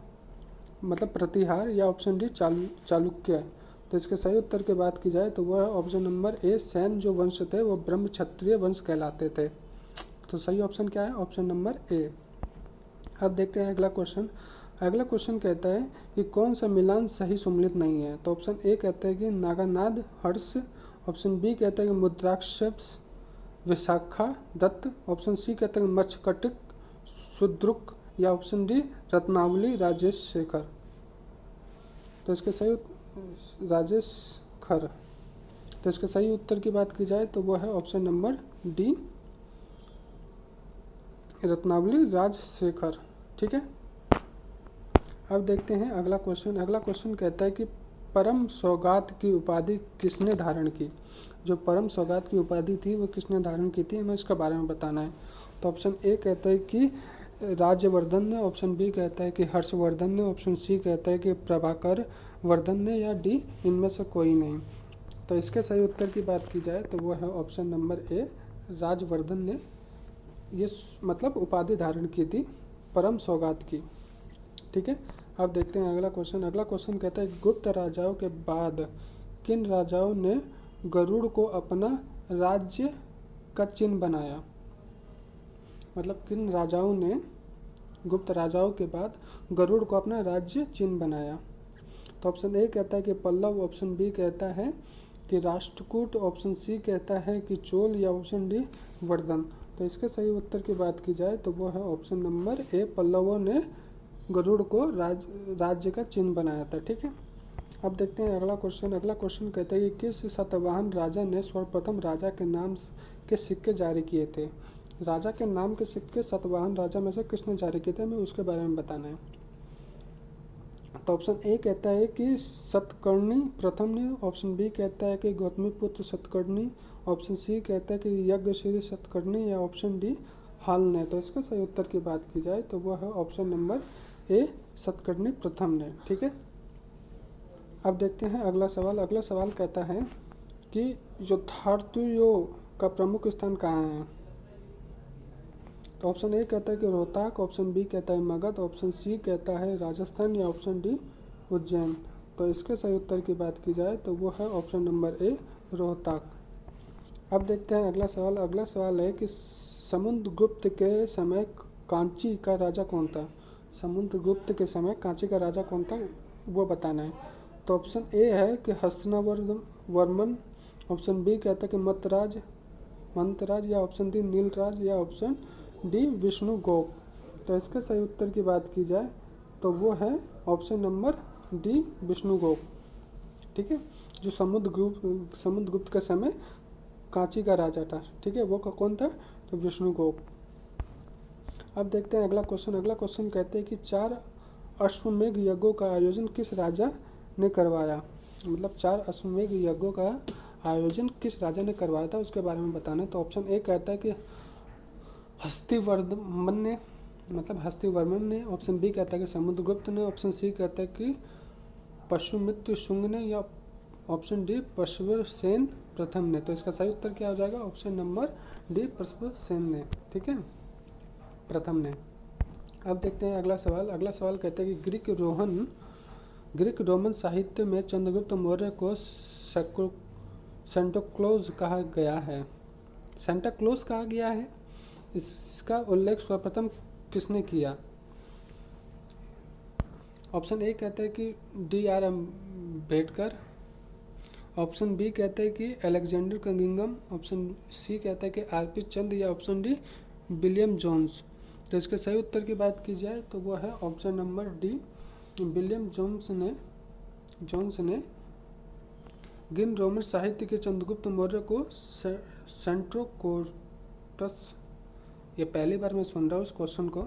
मतलब प्रतिहार, या ऑप्शन डी चालुक्य। तो इसके सही उत्तर की बात की जाए तो वह है ऑप्शन नंबर ए, सेन जो वंश थे वो ब्रह्म क्षत्रिय वंश कहलाते थे। तो सही ऑप्शन क्या है, ऑप्शन नंबर ए। अब देखते हैं अगला क्वेश्चन। अगला क्वेश्चन कहता है कि कौन सा मिलान सही सुमेलित नहीं है। तो ऑप्शन ए कहता है कि नागानाद हर्ष, ऑप्शन बी कहता है कि मुद्राक्ष विशाखा दत्त, ऑप्शन सी कहता है कि मच्छकटिक सुद्रुक, या ऑप्शन डी रत्नावली राजेश शेखर। तो इसके सही राजेश खर। तो इसके सही उत्तर की बात की जाए तो वो है option number D, Ratnavali Rajashekhar. ठीक है, अब देखते हैं अगला क्वेश्चन। अगला क्वेश्चन कहता है कि परम सौगात की उपाधि किसने धारण की। जो परम सौगात की उपाधि थी वो किसने धारण की थी, हमें इसके बारे में बताना है। तो ऑप्शन ए कहता है कि राज्यवर्धन ने, ऑप्शन बी कहता है कि हर्षवर्धन ने, ऑप्शन सी कहता है कि प्रभाकर वर्धन ने, या डी इनमें से कोई नहीं। तो इसके सही उत्तर की बात की जाए तो वो है ऑप्शन नंबर ए, राजवर्धन ने ये मतलब उपाधि धारण की थी परम सौगात की। ठीक है, अब देखते हैं अगला क्वेश्चन। अगला क्वेश्चन कहता है गुप्त राजाओं के बाद किन राजाओं ने गरुड़ को अपना राज्य का चिन्ह बनाया। मतलब किन राजाओं ने गुप्त राजाओं के बाद गरुड़ को अपना राज्य चिन्ह बनाया। तो ऑप्शन ए कहता है कि पल्लव, ऑप्शन बी कहता है कि राष्ट्रकूट, ऑप्शन सी कहता है कि चोल, या ऑप्शन डी वर्धन। तो इसके सही उत्तर की बात की जाए तो वो है ऑप्शन नंबर ए, पल्लवों ने गरुड़ को राज्य का चिन्ह बनाया था। ठीक है, अब देखते हैं अगला क्वेश्चन। अगला क्वेश्चन कहता है कि किस सातवाहन राजा ने सर्वप्रथम राजा के नाम के सिक्के जारी किए थे। राजा के नाम के सिक्के सातवाहन राजा में से किसने जारी किए थे, हमें उसके बारे में बताना है। तो ऑप्शन ए कहता है कि सतकर्णी प्रथम ने, ऑप्शन बी कहता है कि गौतमीपुत्र सतकर्णी, ऑप्शन सी कहता है कि यज्ञश्री सतकर्णी, या ऑप्शन डी हाल ने। तो इसका सही उत्तर की बात की जाए तो वह है ऑप्शन नंबर ए, सतकर्णी प्रथम ने। ठीक है, अब देखते हैं अगला सवाल। अगला सवाल कहता है कि यथार्थुयो का प्रमुख स्थान कहाँ है। तो ऑप्शन ए कहता है कि रोहतक, ऑप्शन बी कहता है मगध, ऑप्शन सी कहता है राजस्थान या ऑप्शन डी उज्जैन। तो इसके सही उत्तर की बात की जाए तो वो है ऑप्शन नंबर ए रोहतक। अब देखते हैं अगला सवाल। अगला सवाल है कि समुद्रगुप्त के समय कांची का राजा कौन था। समुद्रगुप्त के समय कांची का राजा कौन था वो बताना है। तो ऑप्शन ए है कि हस्तिनावर्मन, ऑप्शन बी कहता है कि मंतराज या ऑप्शन डी नीलराज या ऑप्शन डी विष्णुगुप्त। तो इसके सही उत्तर की बात की जाए तो वो है ऑप्शन नंबर डी विष्णुगुप्त। ठीक है, जो समुद्रगुप्त के समय कांची का राजा था। ठीक है, वो कौन था, तो विष्णुगुप्त। अब देखते हैं अगला क्वेश्चन। अगला क्वेश्चन कहते हैं कि 4 अश्वमेध यज्ञों का आयोजन किस राजा ने करवाया। मतलब 4 अश्वमेध यज्ञों का आयोजन किस राजा ने करवाया था उसके बारे में बताना है। तो ऑप्शन ए कहता है कि हस्तिवर्मन ने, ऑप्शन बी कहता है कि समुद्रगुप्त ने, ऑप्शन सी कहता है कि पशुमित्र शुंग ने या ऑप्शन डी पशुसेन प्रथम ने। तो इसका सही उत्तर क्या हो जाएगा, ऑप्शन नंबर डी पशुसेन ने। ठीक है, प्रथम ने। अब देखते हैं अगला सवाल। अगला सवाल कहते हैं कि ग्रीक रोमन साहित्य में चंद्रगुप्त मौर्य को सेंटाक्लॉज कहा गया है। सेंटाक्लॉज कहा गया है, इसका उल्लेख सर्वप्रथम किसने किया। ऑप्शन ए कहते हैं कि D.R. अम्बेडकर, ऑप्शन बी कहते हैं कि अलेक्जेंडर कनिंघम, ऑप्शन सी कहता है कि R.P. चंद या ऑप्शन डी विलियम जोन्स। तो इसके सही उत्तर की बात की जाए तो वो है option number D William Jones ने ग्रीक रोमन साहित्य के चंद्रगुप्त मौर्य को सेंट्रोकोटस, ये पहली बार मैं सुन रहा हूँ इस क्वेश्चन को।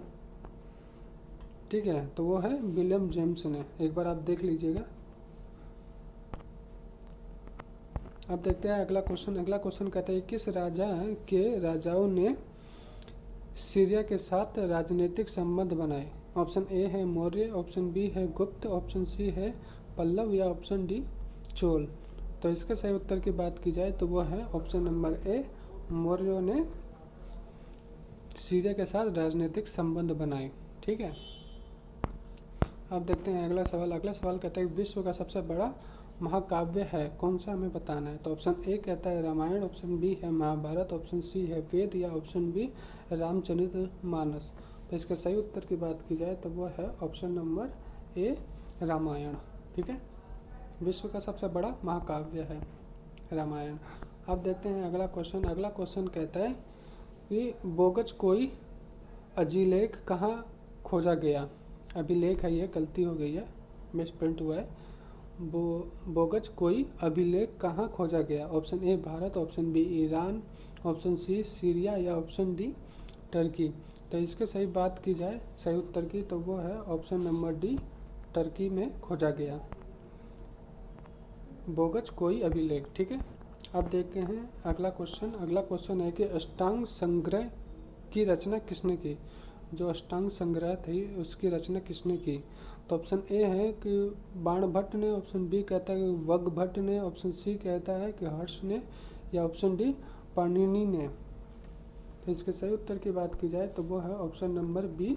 ठीक है, तो वो है विलियम जेम्स ने। एक बार आप देख लीजिएगा। अब देखते हैं अगला क्वेश्चन। अगला क्वेश्चन कहता है किस राजाओं ने सीरिया के साथ राजनीतिक संबंध बनाए। ऑप्शन ए है मौर्य, ऑप्शन बी है गुप्त, ऑप्शन सी है पल्लव या ऑप्शन डी चोल। तो इसके सही उत्तर की बात की जाए तो वो है ऑप्शन नंबर ए मौर्यों ने सीरिया के साथ राजनीतिक संबंध बनाए। ठीक है, अब देखते हैं अगला सवाल। अगला सवाल कहता है विश्व का सबसे बड़ा महाकाव्य है कौन सा, हमें बताना है। तो ऑप्शन ए कहता है रामायण, ऑप्शन बी है महाभारत, ऑप्शन सी है वेद या ऑप्शन बी रामचरितमानस। तो इसके सही उत्तर की बात की जाए तो वो है ऑप्शन नंबर ए रामायण। ठीक है, विश्व का सबसे बड़ा महाकाव्य है रामायण। अब देखते हैं अगला क्वेश्चन। अगला क्वेश्चन कहता है कि बोगज कोई अभिलेख कहाँ खोजा गया। अभिलेख है, ये गलती हो गई है, मिस प्रिंट हुआ है। बोगज कोई अभिलेख कहाँ खोजा गया। Option A Bharat, option B Iran, option C Syria या ऑप्शन डी टर्की। तो इसके सही बात की जाए सही उत्तर की तो वो है ऑप्शन नंबर डी टर्की में खोजा गया बोगज कोई अभिलेख। ठीक है, अब देखते हैं अगला क्वेश्चन। अगला क्वेश्चन है कि अष्टांग संग्रह की रचना किसने की। जो अष्टांग संग्रह थी उसकी रचना किसने की। तो ऑप्शन ए है कि बाणभट्ट ने, ऑप्शन बी कहता है कि वगभट्ट ने, ऑप्शन सी कहता है कि हर्ष ने या ऑप्शन डी पाणिनि ने। तो इसके सही उत्तर की बात की जाए तो वो है ऑप्शन नंबर बी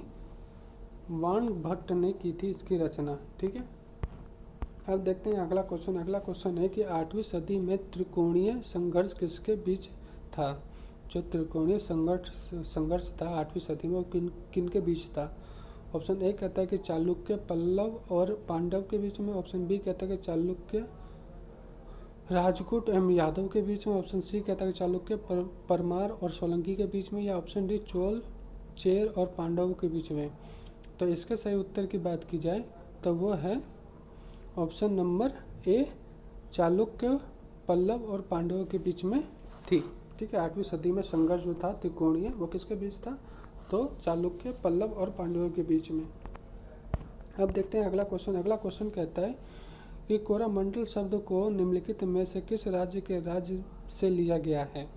बाणभट्ट ने की थी इसकी रचना। ठीक है, अब देखते हैं अगला क्वेश्चन। अगला क्वेश्चन है कि 8वीं सदी में त्रिकोणीय संघर्ष किसके बीच था। जो त्रिकोणीय संघर्ष था 8वीं सदी में वो किन के बीच था। ऑप्शन ए कहता है कि चालुक्य, पल्लव और पांडव के बीच में, ऑप्शन बी कहता है कि चालुक्य, राजपूत एवं यादव के बीच में, ऑप्शन सी कहता है कि चालुक्य, परमार और सोलंकी के बीच में या ऑप्शन डी चोल, चेर और पांडवों के बीच में। तो इसके सही उत्तर की बात की जाए तो वो है option number A Chalukya, Pallava और पांडवों के बीच में थी। ठीक है, 8वीं सदी में संघर्ष जो था त्रिकोणीय वो किसके बीच था, तो चालुक्य, पल्लव और पांडवों के बीच में। अब देखते हैं अगला क्वेश्चन। अगला क्वेश्चन कहता है कि कोरामंडल शब्द को निम्नलिखित में से किस राज्य से लिया गया है।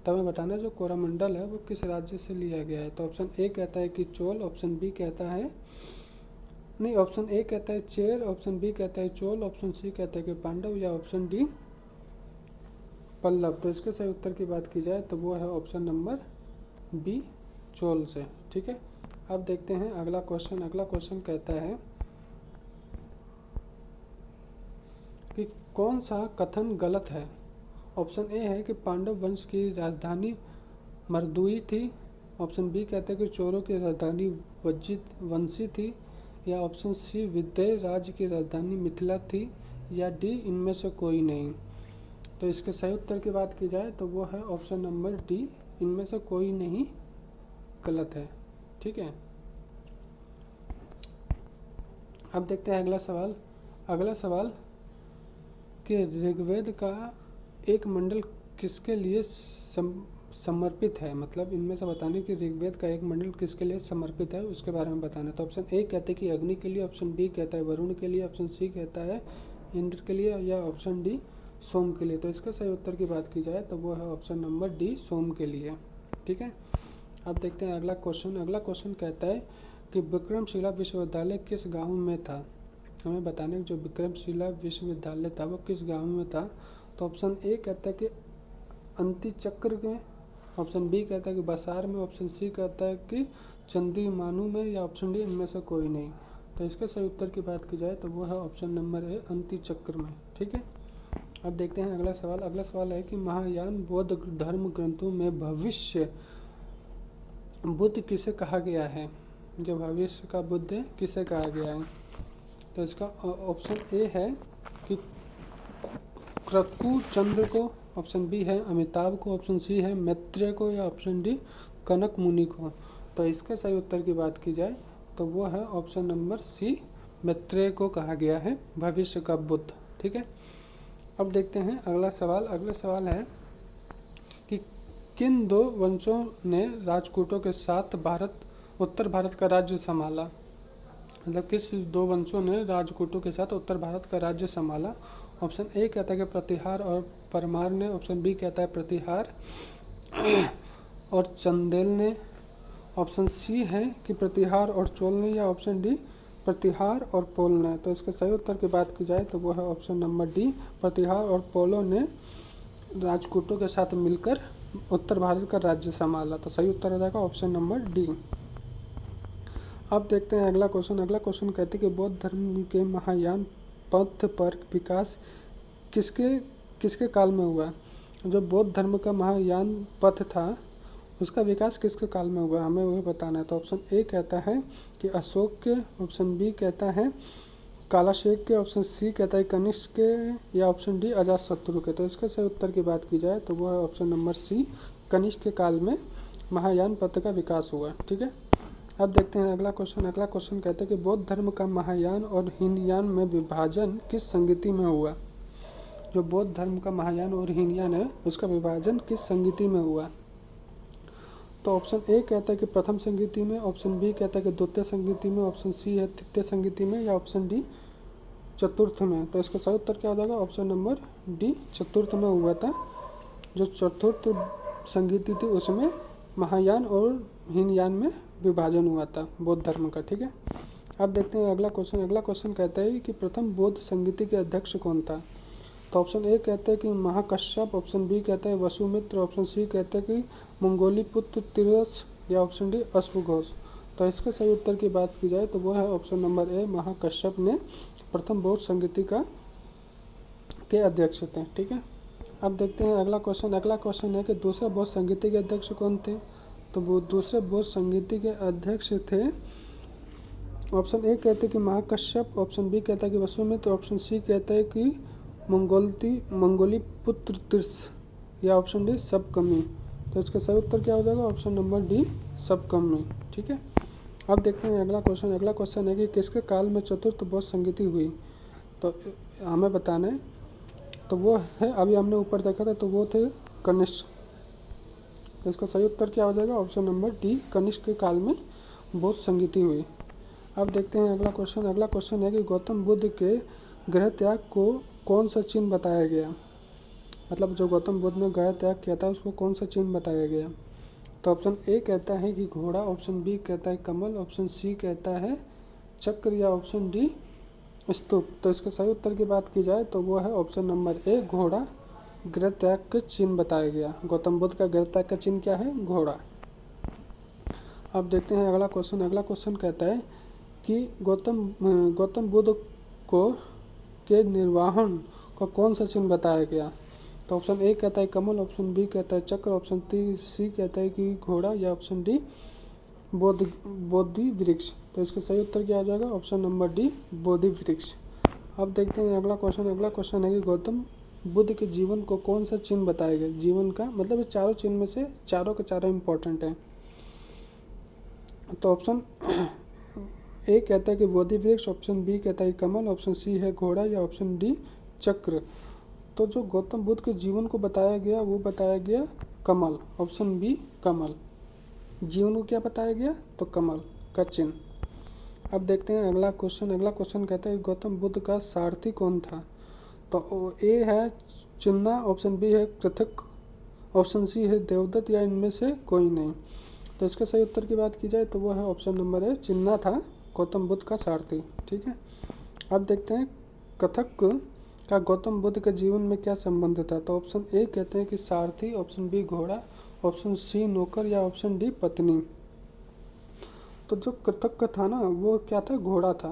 तो हमें बताना जो कोरामंडल है वो किस राज्य से लिया गया है। तो ऑप्शन ए कहता है कि चोल, ऑप्शन बी कहता है नहीं, ऑप्शन ए कहता है चेर, ऑप्शन बी कहता है चोल, ऑप्शन सी कहता है कि पांडव या ऑप्शन डी पल्लव। तो इसके सही उत्तर की बात की जाए तो वो है ऑप्शन नंबर बी चोल से। ठीक है, अब देखते हैं अगला क्वेश्चन। अगला क्वेश्चन कहता है कि कौन सा कथन गलत है। ऑप्शन ए है कि पांडव वंश की राजधानी मरदुई थी। ऑप्शन बी कहते हैं कि चोरों की राजधानी वंशी थी। या ऑप्शन सी विदेह राज्य की राजधानी मिथिला थी। या डी इनमें से कोई नहीं। तो इसके सही उत्तर की बात की जाए तो वो है ऑप्शन नंबर डी, इनमें से कोई नहीं गलत है। ठीक है, अब देखते हैं अगला सवाल। अगला सवाल कि ऋग्वेद का एक मंडल किसके लिए समर्पित है। मतलब इनमें से बताने कि ऋग्वेद का एक मंडल किसके लिए समर्पित है, उसके बारे में बताना है। तो ऑप्शन ए कहते हैं कि अग्नि के लिए, ऑप्शन बी कहता है वरुण के लिए, ऑप्शन सी कहता है इंद्र के लिए, या ऑप्शन डी सोम के लिए। तो इसका सही उत्तर की बात की जाए तो वो है ऑप्शन नंबर डी, सोम के लिए। ठीक है, अब देखते हैं अगला क्वेश्चन। अगला क्वेश्चन कहता है कि विक्रमशिला विश्वविद्यालय किस गाँव में था। हमें बताने कि जो विक्रमशिला विश्वविद्यालय था वो किस गाँव में था। तो ऑप्शन ए कहता है कि अंतिचक्र में, ऑप्शन बी कहता है कि बसार में, ऑप्शन सी कहता है कि चंद्रीमानु में, या ऑप्शन डी इनमें से कोई नहीं। तो इसके सही उत्तर की बात की जाए तो वो है ऑप्शन नंबर ए, अंतिचक्र में। ठीक है, अब देखते हैं अगला सवाल। अगला सवाल है कि महायान बौद्ध धर्म ग्रंथों में भविष्य बुद्ध किसे कहा गया है। जो भविष्य का बुद्ध है किसे कहा गया है। तो इसका ऑप्शन ए है कि क्रतु चंद्र को, ऑप्शन बी है अमिताभ को, ऑप्शन सी है मैत्रेय को, या ऑप्शन डी कनक मुनि को। तो इसके सही उत्तर की बात की जाए तो वो है ऑप्शन नंबर सी, मैत्रेय को कहा गया है भविष्य का बुद्ध। ठीक है, अब देखते हैं अगला सवाल। अगला सवाल है कि किन दो वंशों ने राजपूतों के साथ उत्तर भारत का राज्य संभाला। मतलब किस दो वंशों ने राजपूतों के साथ उत्तर भारत का राज्य संभाला। ऑप्शन ए कहता है कि प्रतिहार और परमार ने, ऑप्शन बी कहता है प्रतिहार और चंदेल ने, ऑप्शन सी है कि प्रतिहार और चोल ने, या ऑप्शन डी प्रतिहार और पोल ने। तो इसके सही उत्तर की बात की जाए तो वो है ऑप्शन नंबर डी, प्रतिहार और पोलो ने राजपूतों के साथ मिलकर उत्तर भारत का राज्य संभाला। तो सही उत्तर हो जाएगा ऑप्शन नंबर डी। अब देखते हैं अगला क्वेश्चन। अगला क्वेश्चन कहते हैं कि बौद्ध धर्म के महायान पथ पर विकास किसके काल में हुआ। जो बौद्ध धर्म का महायान पथ था उसका विकास किसके काल में हुआ, हमें वही बताना है। तो ऑप्शन ए कहता है कि अशोक के, ऑप्शन बी कहता है कालाशेख के, ऑप्शन सी कहता है कनिष्क के, या ऑप्शन डी अजातशत्रु के। तो इसके सही उत्तर की बात की जाए तो वो है ऑप्शन नंबर सी, कनिष्क के काल में महायान पथ का विकास हुआ। ठीक है, अब देखते हैं अगला क्वेश्चन। अगला क्वेश्चन कहते हैं कि बौद्ध धर्म का महायान और हीनयान में विभाजन किस संगति में हुआ। जो बौद्ध धर्म का महायान और हीनयान है उसका विभाजन किस संगति में हुआ। तो ऑप्शन ए कहता है कि प्रथम संगति में, ऑप्शन बी कहता है कि द्वितीय संगति में, ऑप्शन सी है तृतीय संगति में, या ऑप्शन डी चतुर्थ में। तो इसका सही उत्तर क्या हो जाएगा, ऑप्शन नंबर डी चतुर्थ में हुआ था। जो चतुर्थ संगति थी उसमें महायान और हीनयान में विभाजन हुआ था बौद्ध धर्म का। ठीक है, अब देखते हैं अगला क्वेश्चन। अगला क्वेश्चन कहता है कि प्रथम बौद्ध संगति के अध्यक्ष कौन था। तो ऑप्शन ए कहते हैं कि महाकश्यप, ऑप्शन बी कहता है वसुमित्र, ऑप्शन सी कहते हैं कि मंगोली पुत्र तिरस, या ऑप्शन डी अश्वघोष। तो इसके सही उत्तर की बात की जाए तो वो है ऑप्शन नंबर ए, महाकश्यप ने प्रथम बौद्ध संगति के अध्यक्ष थे। ठीक है, अब देखते हैं अगला क्वेश्चन। अगला क्वेश्चन है कि दूसरे बौद्ध संगति के अध्यक्ष कौन थे। तो वो दूसरे बौद्ध संगति के अध्यक्ष थे, ऑप्शन ए कहते हैं कि महाकश्यप, ऑप्शन बी कहता है कि वसुमित्र, ऑप्शन सी कहता है कि मंगोली पुत्र तिर्स, या ऑप्शन डी सबकमी। तो इसका सही उत्तर क्या हो जाएगा, ऑप्शन नंबर डी सबकमी। ठीक है, अब देखते हैं अगला क्वेश्चन। अगला क्वेश्चन है कि किसके काल में चतुर्थ बौद्ध संगति हुई। तो हमें बताना है, तो वो है अभी हमने ऊपर देखा था, तो वो थे कनिष्क। तो इसका सही उत्तर क्या हो जाएगा, ऑप्शन नंबर डी कनिष्क के काल में बौद्ध संगति हुई। अब देखते हैं अगला क्वेश्चन। अगला क्वेश्चन है कि गौतम बुद्ध के गृह त्याग को कौन सा चिन्ह बताया गया। मतलब जो गौतम बुद्ध ने गृह त्याग किया था उसको कौन सा चिन्ह बताया गया। तो ऑप्शन ए कहता है कि घोड़ा, ऑप्शन बी कहता है कमल, ऑप्शन सी कहता है चक्र, या ऑप्शन डी स्तूप। तो इसके सही उत्तर की बात की जाए तो वो है ऑप्शन नंबर ए, घोड़ा गृह त्याग का चिन्ह बताया गया। गौतम बुद्ध का गृह त्याग का चिन्ह क्या है, घोड़ा। अब देखते हैं अगला क्वेश्चन। अगला क्वेश्चन कहता है कि गौतम बुद्ध को के निर्वाहन को कौन सा चिन्ह बताया गया। तो ऑप्शन ए कहता है कमल, ऑप्शन बी कहता है चक्र, ऑप्शन सी कहता है कि घोड़ा, या ऑप्शन डी बोधि वृक्ष। तो इसका सही उत्तर क्या आ जाएगा, ऑप्शन नंबर डी बोधि वृक्ष। अब देखते हैं अगला क्वेश्चन। अगला क्वेश्चन है कि गौतम बुद्ध के जीवन को कौन सा चिन्ह बताया गया। जीवन का मतलब ये चारों चिन्ह में से चारों के चारों इंपॉर्टेंट हैं। तो ऑप्शन ए कहता है कि बोधि वृक्ष, ऑप्शन बी कहता है कमल, ऑप्शन सी है घोड़ा, या ऑप्शन डी चक्र। तो जो गौतम बुद्ध के जीवन को बताया गया वो बताया गया कमल, ऑप्शन बी कमल। जीवन को क्या बताया गया, तो कमल का चिन्ह। अब देखते हैं अगला क्वेश्चन। अगला क्वेश्चन कहता है गौतम बुद्ध का सारथी कौन था। तो ए है चिन्ना, ऑप्शन बी है पृथक, ऑप्शन सी है देवदत्त, या इनमें से कोई नहीं। तो इसके सही उत्तर की बात की जाए तो वो है ऑप्शन नंबर ए चिन्ना था गौतम बुद्ध का सारथी। ठीक है। अब देखते हैं कथक का गौतम बुद्ध के जीवन में क्या संबंध था। तो ऑप्शन ए कहते हैं कि सारथी, ऑप्शन बी घोड़ा, ऑप्शन सी नौकर, या ऑप्शन डी पत्नी। तो जो कथक का था ना वो क्या था, घोड़ा था।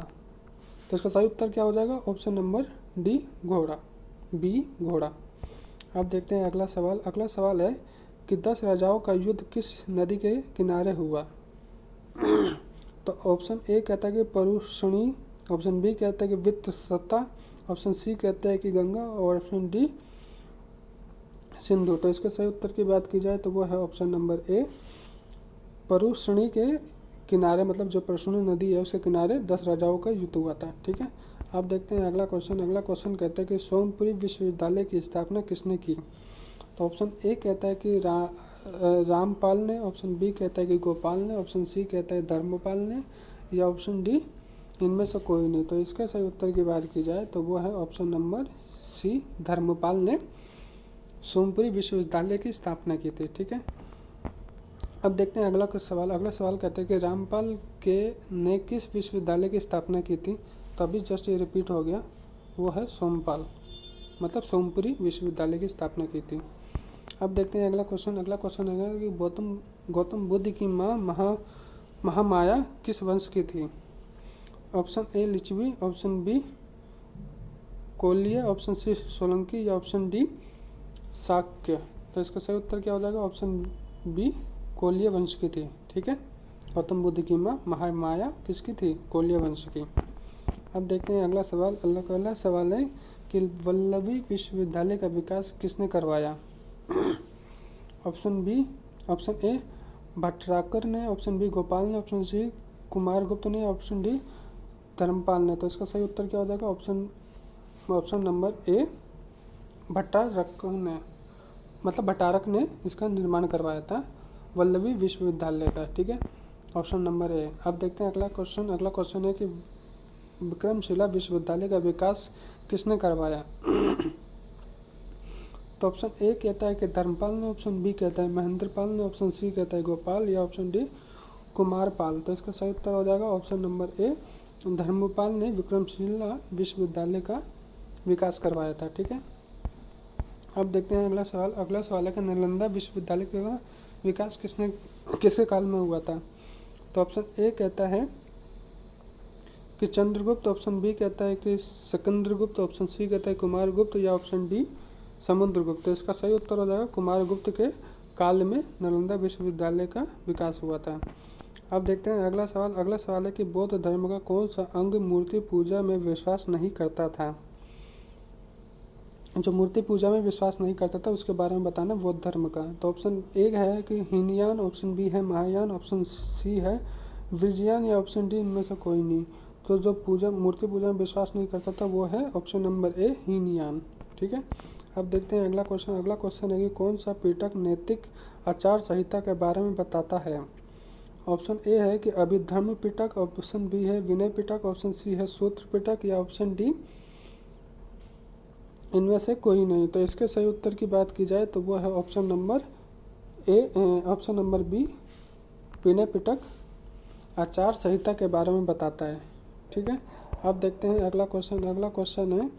तो इसका सही उत्तर क्या हो जाएगा, ऑप्शन नंबर डी घोड़ा, बी घोड़ा। अब देखते हैं अगला सवाल। अगला सवाल है कि 10 राजाओं का युद्ध किस नदी के किनारे हुआ। तो ऑप्शन ए कहता है कि परुषणी, ऑप्शन बी कहता है कि वित्तसता, ऑप्शन सी कहता है कि गंगा, और ऑप्शन डी सिंधु। तो इसके सही उत्तर की बात की जाए तो वो है ऑप्शन नंबर ए परुषणी के किनारे, मतलब जो परुषणी नदी है उसके किनारे 10 राजाओं का युद्ध हुआ था। ठीक है। अब देखते हैं अगला क्वेश्चन। अगला क्वेश्चन कहता है कि सोमपुरी विश्वविद्यालय की स्थापना किसने की। तो ऑप्शन ए कहता है कि रामपाल ने, ऑप्शन बी कहता है कि गोपाल ने, ऑप्शन सी कहता है धर्मपाल ने, या ऑप्शन डी इनमें से कोई नहीं। तो इसके सही उत्तर की बात की जाए तो वो है ऑप्शन नंबर सी धर्मपाल ने सोमपुरी विश्वविद्यालय की स्थापना की थी। ठीक है। अब देखते हैं अगला सवाल। अगला सवाल कहते हैं कि रामपाल के ने किस विश्वविद्यालय की स्थापना की थी। तो अभी जस्ट ये रिपीट हो गया, वो है सोमपाल, मतलब सोमपुरी विश्वविद्यालय की स्थापना की थी। अब देखते हैं अगला क्वेश्चन। अगला क्वेश्चन है कि गौतम बुद्ध की माँ महामाया किस वंश की थी। Option A Licchavi, option B Koliya, option C Solanki, या ऑप्शन डी शाक्य। तो इसका सही उत्तर क्या हो जाएगा, ऑप्शन बी कोल्य वंश की थी। ठीक है। गौतम बुद्ध की माँ महामाया किसकी थी, कोल्य वंश की। अब देखते हैं अगला सवाल। अगला सवाल है कि वल्लभी विश्वविद्यालय का विकास किसने करवाया। ऑप्शन ए भट्टराकर ने, ऑप्शन बी गोपाल ने, ऑप्शन सी कुमारगुप्त ने, ऑप्शन डी धर्मपाल ने। तो इसका सही उत्तर क्या हो जाएगा, ऑप्शन नंबर ए भट्टारक ने, मतलब भट्टारक ने इसका निर्माण करवाया था वल्लभी विश्वविद्यालय का। ठीक है। ऑप्शन नंबर ए। अब देखते हैं अगला क्वेश्चन। अगला क्वेश्चन है कि विक्रमशिला विश्वविद्यालय का विकास किसने करवाया। तो ऑप्शन ए कहता है कि धर्मपाल ने, ऑप्शन बी कहता है महेंद्रपाल ने, ऑप्शन सी कहता है गोपाल, या ऑप्शन डी कुमारपाल। तो इसका सही उत्तर हो जाएगा ऑप्शन नंबर ए धर्मपाल ने विक्रमशिला विश्वविद्यालय का विकास करवाया था। ठीक है। अब देखते हैं अगला सवाल। अगला सवाल है कि नालंदा विश्वविद्यालय का विकास किसके काल में हुआ था। तो ऑप्शन ए कहता है कि चंद्रगुप्त, ऑप्शन बी कहता है कि सिकंदरगुप्त, ऑप्शन सी कहता है कुमारगुप्त, या ऑप्शन डी समुद्रगुप्त। तो इसका सही उत्तर हो जाएगा कुमारगुप्त के काल में नालंदा विश्वविद्यालय का विकास हुआ था। अब देखते हैं अगला सवाल। अगला सवाल है कि बौद्ध धर्म का कौन सा अंग मूर्ति पूजा में विश्वास नहीं करता था। जो मूर्ति पूजा में विश्वास नहीं करता था उसके बारे में बताना बौद्ध धर्म का। तो ऑप्शन ए है कि हीनयान, ऑप्शन बी है महायान, ऑप्शन सी है विजयान, या ऑप्शन डी इनमें से कोई नहीं। तो जो मूर्ति पूजा में विश्वास नहीं करता था वो है ऑप्शन नंबर ए हीनयान। ठीक है। अब देखते हैं अगला क्वेश्चन। अगला क्वेश्चन है कि कौन सा पिटक नैतिक आचार संहिता के बारे में बताता है। ऑप्शन ए है कि अभिधर्म पिटक, ऑप्शन बी है विनय पिटक, ऑप्शन सी है सूत्र पिटक, या ऑप्शन डी इनमें से कोई नहीं। तो इसके सही उत्तर की बात की जाए तो वो है option number B Vinaya Pitaka आचार संहिता के बारे में बताता है। ठीक है। अब देखते हैं अगला क्वेश्चन। अगला क्वेश्चन है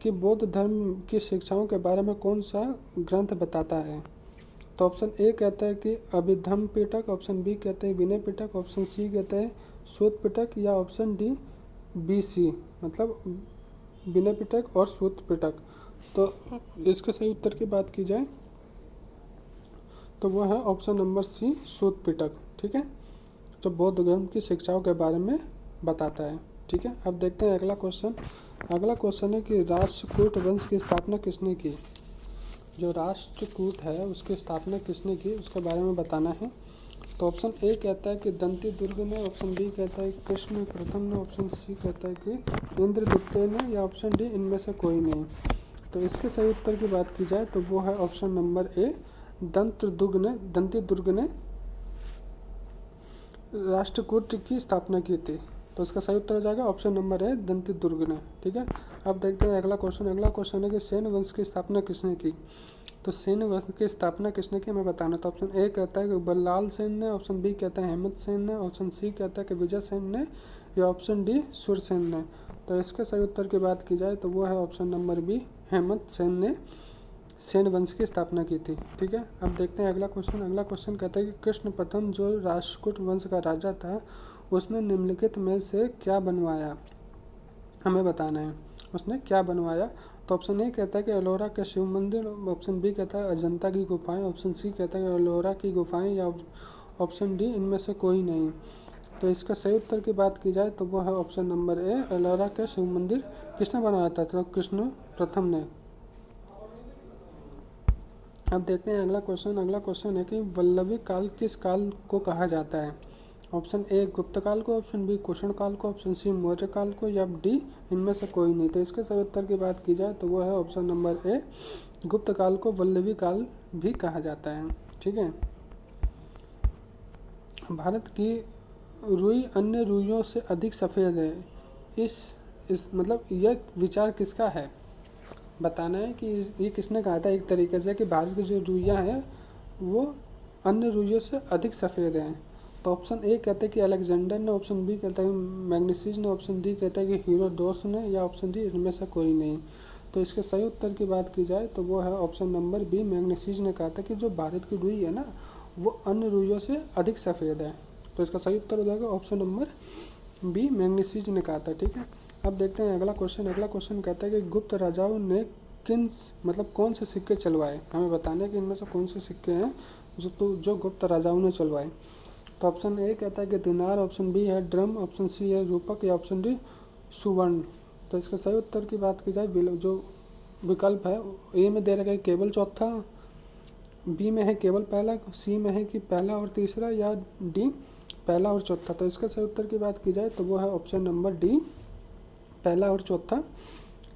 कि बौद्ध धर्म की शिक्षाओं के बारे में कौन सा ग्रंथ बताता है। तो ऑप्शन ए कहता है कि अभिधम पिटक, ऑप्शन बी कहते हैं विनय पिटक, ऑप्शन सी कहते हैं सूत पिटक, या ऑप्शन डी बी सी मतलब विनय पिटक और सूत पिटक। तो इसके सही उत्तर की बात की जाए तो वो है ऑप्शन नंबर सी सूत पिटक। ठीक है, जो बौद्ध धर्म की शिक्षाओं के बारे में बताता है। ठीक है, अब देखते हैं अगला क्वेश्चन। अगला क्वेश्चन है कि राष्ट्रकूट वंश की स्थापना किसने की। जो राष्ट्रकूट है उसकी स्थापना किसने की उसके बारे में बताना है। तो ऑप्शन ए कहता है कि दंती दुर्ग ने, ऑप्शन बी कहता है कृष्ण प्रथम ने, ऑप्शन सी कहता है कि इंद्रगुप्त ने, या ऑप्शन डी इनमें से कोई नहीं। तो इसके सही उत्तर की बात की जाए तो वो है ऑप्शन नंबर ए दंती दुर्ग ने राष्ट्रकूट की स्थापना की थी। तो इसका सही उत्तर हो जाएगा ऑप्शन नंबर ए दंती दुर्ग ने। ठीक है, अब देखते हैं अगला क्वेश्चन। अगला क्वेश्चन है कि सेन वंश की स्थापना किसने की। तो सेन वंश की स्थापना किसने की हमें बताना। तो ऑप्शन ए कहता है कि बल्लाल सेन ने, ऑप्शन बी कहता है हेमंत सेन ने, ऑप्शन सी कहता है कि विजय सेन ने, या ऑप्शन डी सुरसेन ने। तो इसके सही उत्तर की बात की जाए तो वो है option number B Hemant Sen ने सेन वंश की स्थापना की थी। ठीक है, अब देखते हैं अगला क्वेश्चन। अगला क्वेश्चन कहता है कि कृष्ण प्रथम जो राष्ट्रकूट वंश का राजा था उसने निम्नलिखित में से क्या बनवाया, हमें बताना है उसने क्या बनवाया। तो ऑप्शन ए कहता है कि एलोरा के शिव मंदिर, ऑप्शन बी कहता है अजंता की गुफाएं, ऑप्शन सी कहता है एलोरा की गुफाएं, या ऑप्शन डी इनमें से कोई नहीं। तो इसका सही उत्तर की बात की जाए तो वो है ऑप्शन नंबर ए एलोरा के शिव मंदिर किसने बनवाया था। तो कृष्ण प्रथम ने। अब देखते हैं अगला क्वेश्चन। अगला क्वेश्चन है कि वल्लवी काल किस काल को कहा जाता है। ऑप्शन ए गुप्त काल को, ऑप्शन बी कुषाण काल को, ऑप्शन सी मौर्य काल को, या डी इनमें से कोई नहीं। तो इसके सही उत्तर की बात की जाए तो वो है ऑप्शन नंबर ए गुप्त काल को वल्लवी काल भी कहा जाता है। ठीक है, भारत की रुई अन्य रुइयों से अधिक सफ़ेद है। इस मतलब यह विचार किसका है, बताना है कि ये किसने कहा था एक तरीके से कि भारत की जो रुइयाँ हैं वो अन्य रुइयों से अधिक सफ़ेद हैं। तो ऑप्शन ए कहते हैं कि अलेक्जेंडर ने, ऑप्शन बी कहता है मैग्नीसीज ने, ऑप्शन डी कहता है कि हीरोडोटस ने, या ऑप्शन डी इनमें से कोई नहीं। तो इसके सही उत्तर की बात की जाए तो वो है ऑप्शन नंबर बी मैग्नीसीज ने कहा था कि जो भारत की रुई है ना वो अन्य रुइयों से अधिक सफ़ेद है। तो इसका सही उत्तर हो जाएगा ऑप्शन नंबर बी मैग्नीसीज ने कहा था। ठीक है, अब देखते हैं अगला क्वेश्चन। अगला क्वेश्चन कहता है कि गुप्त राजाओं ने कौन से सिक्के चलवाए, हमें बताना है कि इनमें से कौन से सिक्के हैं जो गुप्त राजाओं ने चलवाए। तो ऑप्शन ए कहता है कि दिनार, ऑप्शन बी है ड्रम, ऑप्शन सी है रूपक, या ऑप्शन डी सुवर्ण। तो इसके सही उत्तर की बात की जाए जो विकल्प है ए में दे रखा है केवल चौथा, बी में है केवल पहला, सी में है कि पहला और तीसरा, या डी पहला और चौथा। तो इसका सही उत्तर की बात की जाए तो वो है ऑप्शन नंबर डी पहला और चौथा,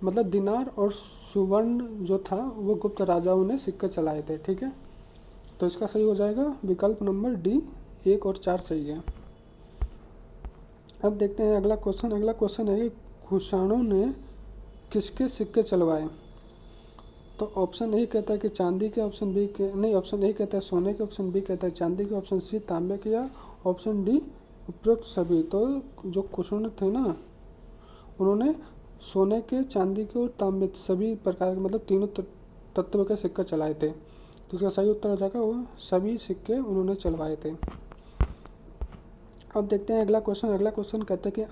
मतलब दिनार और सुवर्ण जो था वो गुप्त राजाओं ने सिक्के चलाए थे। ठीक है, तो इसका सही हो जाएगा विकल्प नंबर डी 1 और 4 सही है। अब देखते हैं अगला क्वेश्चन। अगला क्वेश्चन है कि कुषाणों ने किसके सिक्के चलवाए। तो ऑप्शन ए कहता है कि चांदी के, ऑप्शन बी के नहीं, ऑप्शन ए कहता है सोने के, ऑप्शन बी कहता है चांदी के, ऑप्शन सी तांबे के, या ऑप्शन डी उपरोक्त सभी। तो जो कुषाण थे ना उन्होंने सोने के, चांदी के और तांबे सभी प्रकार के मतलब तीनों तत्व के सिक्के चलाए थे। तो इसका सही उत्तर हो जाएगा वो सभी सिक्के उन्होंने चलवाए थे। अब देखते हैं अगला क्वेश्चन। अगला क्वेश्चन कहता है कि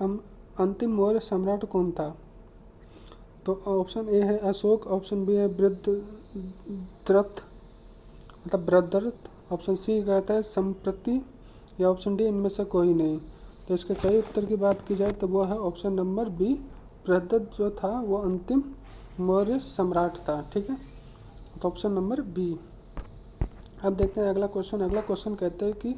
अंतिम मौर्य सम्राट कौन था। तो ऑप्शन ए है अशोक, ऑप्शन बी है बृहद्रथ, ऑप्शन सी कहता है संप्रति, या ऑप्शन डी इनमें से कोई नहीं। तो इसके सही उत्तर की बात की जाए तो वो है ऑप्शन नंबर बी बृहद्रथ जो था वो अंतिम मौर्य सम्राट था। ठीक है, तो ऑप्शन नंबर बी। अब देखते हैं अगला क्वेश्चन। अगला क्वेश्चन कहते हैं कि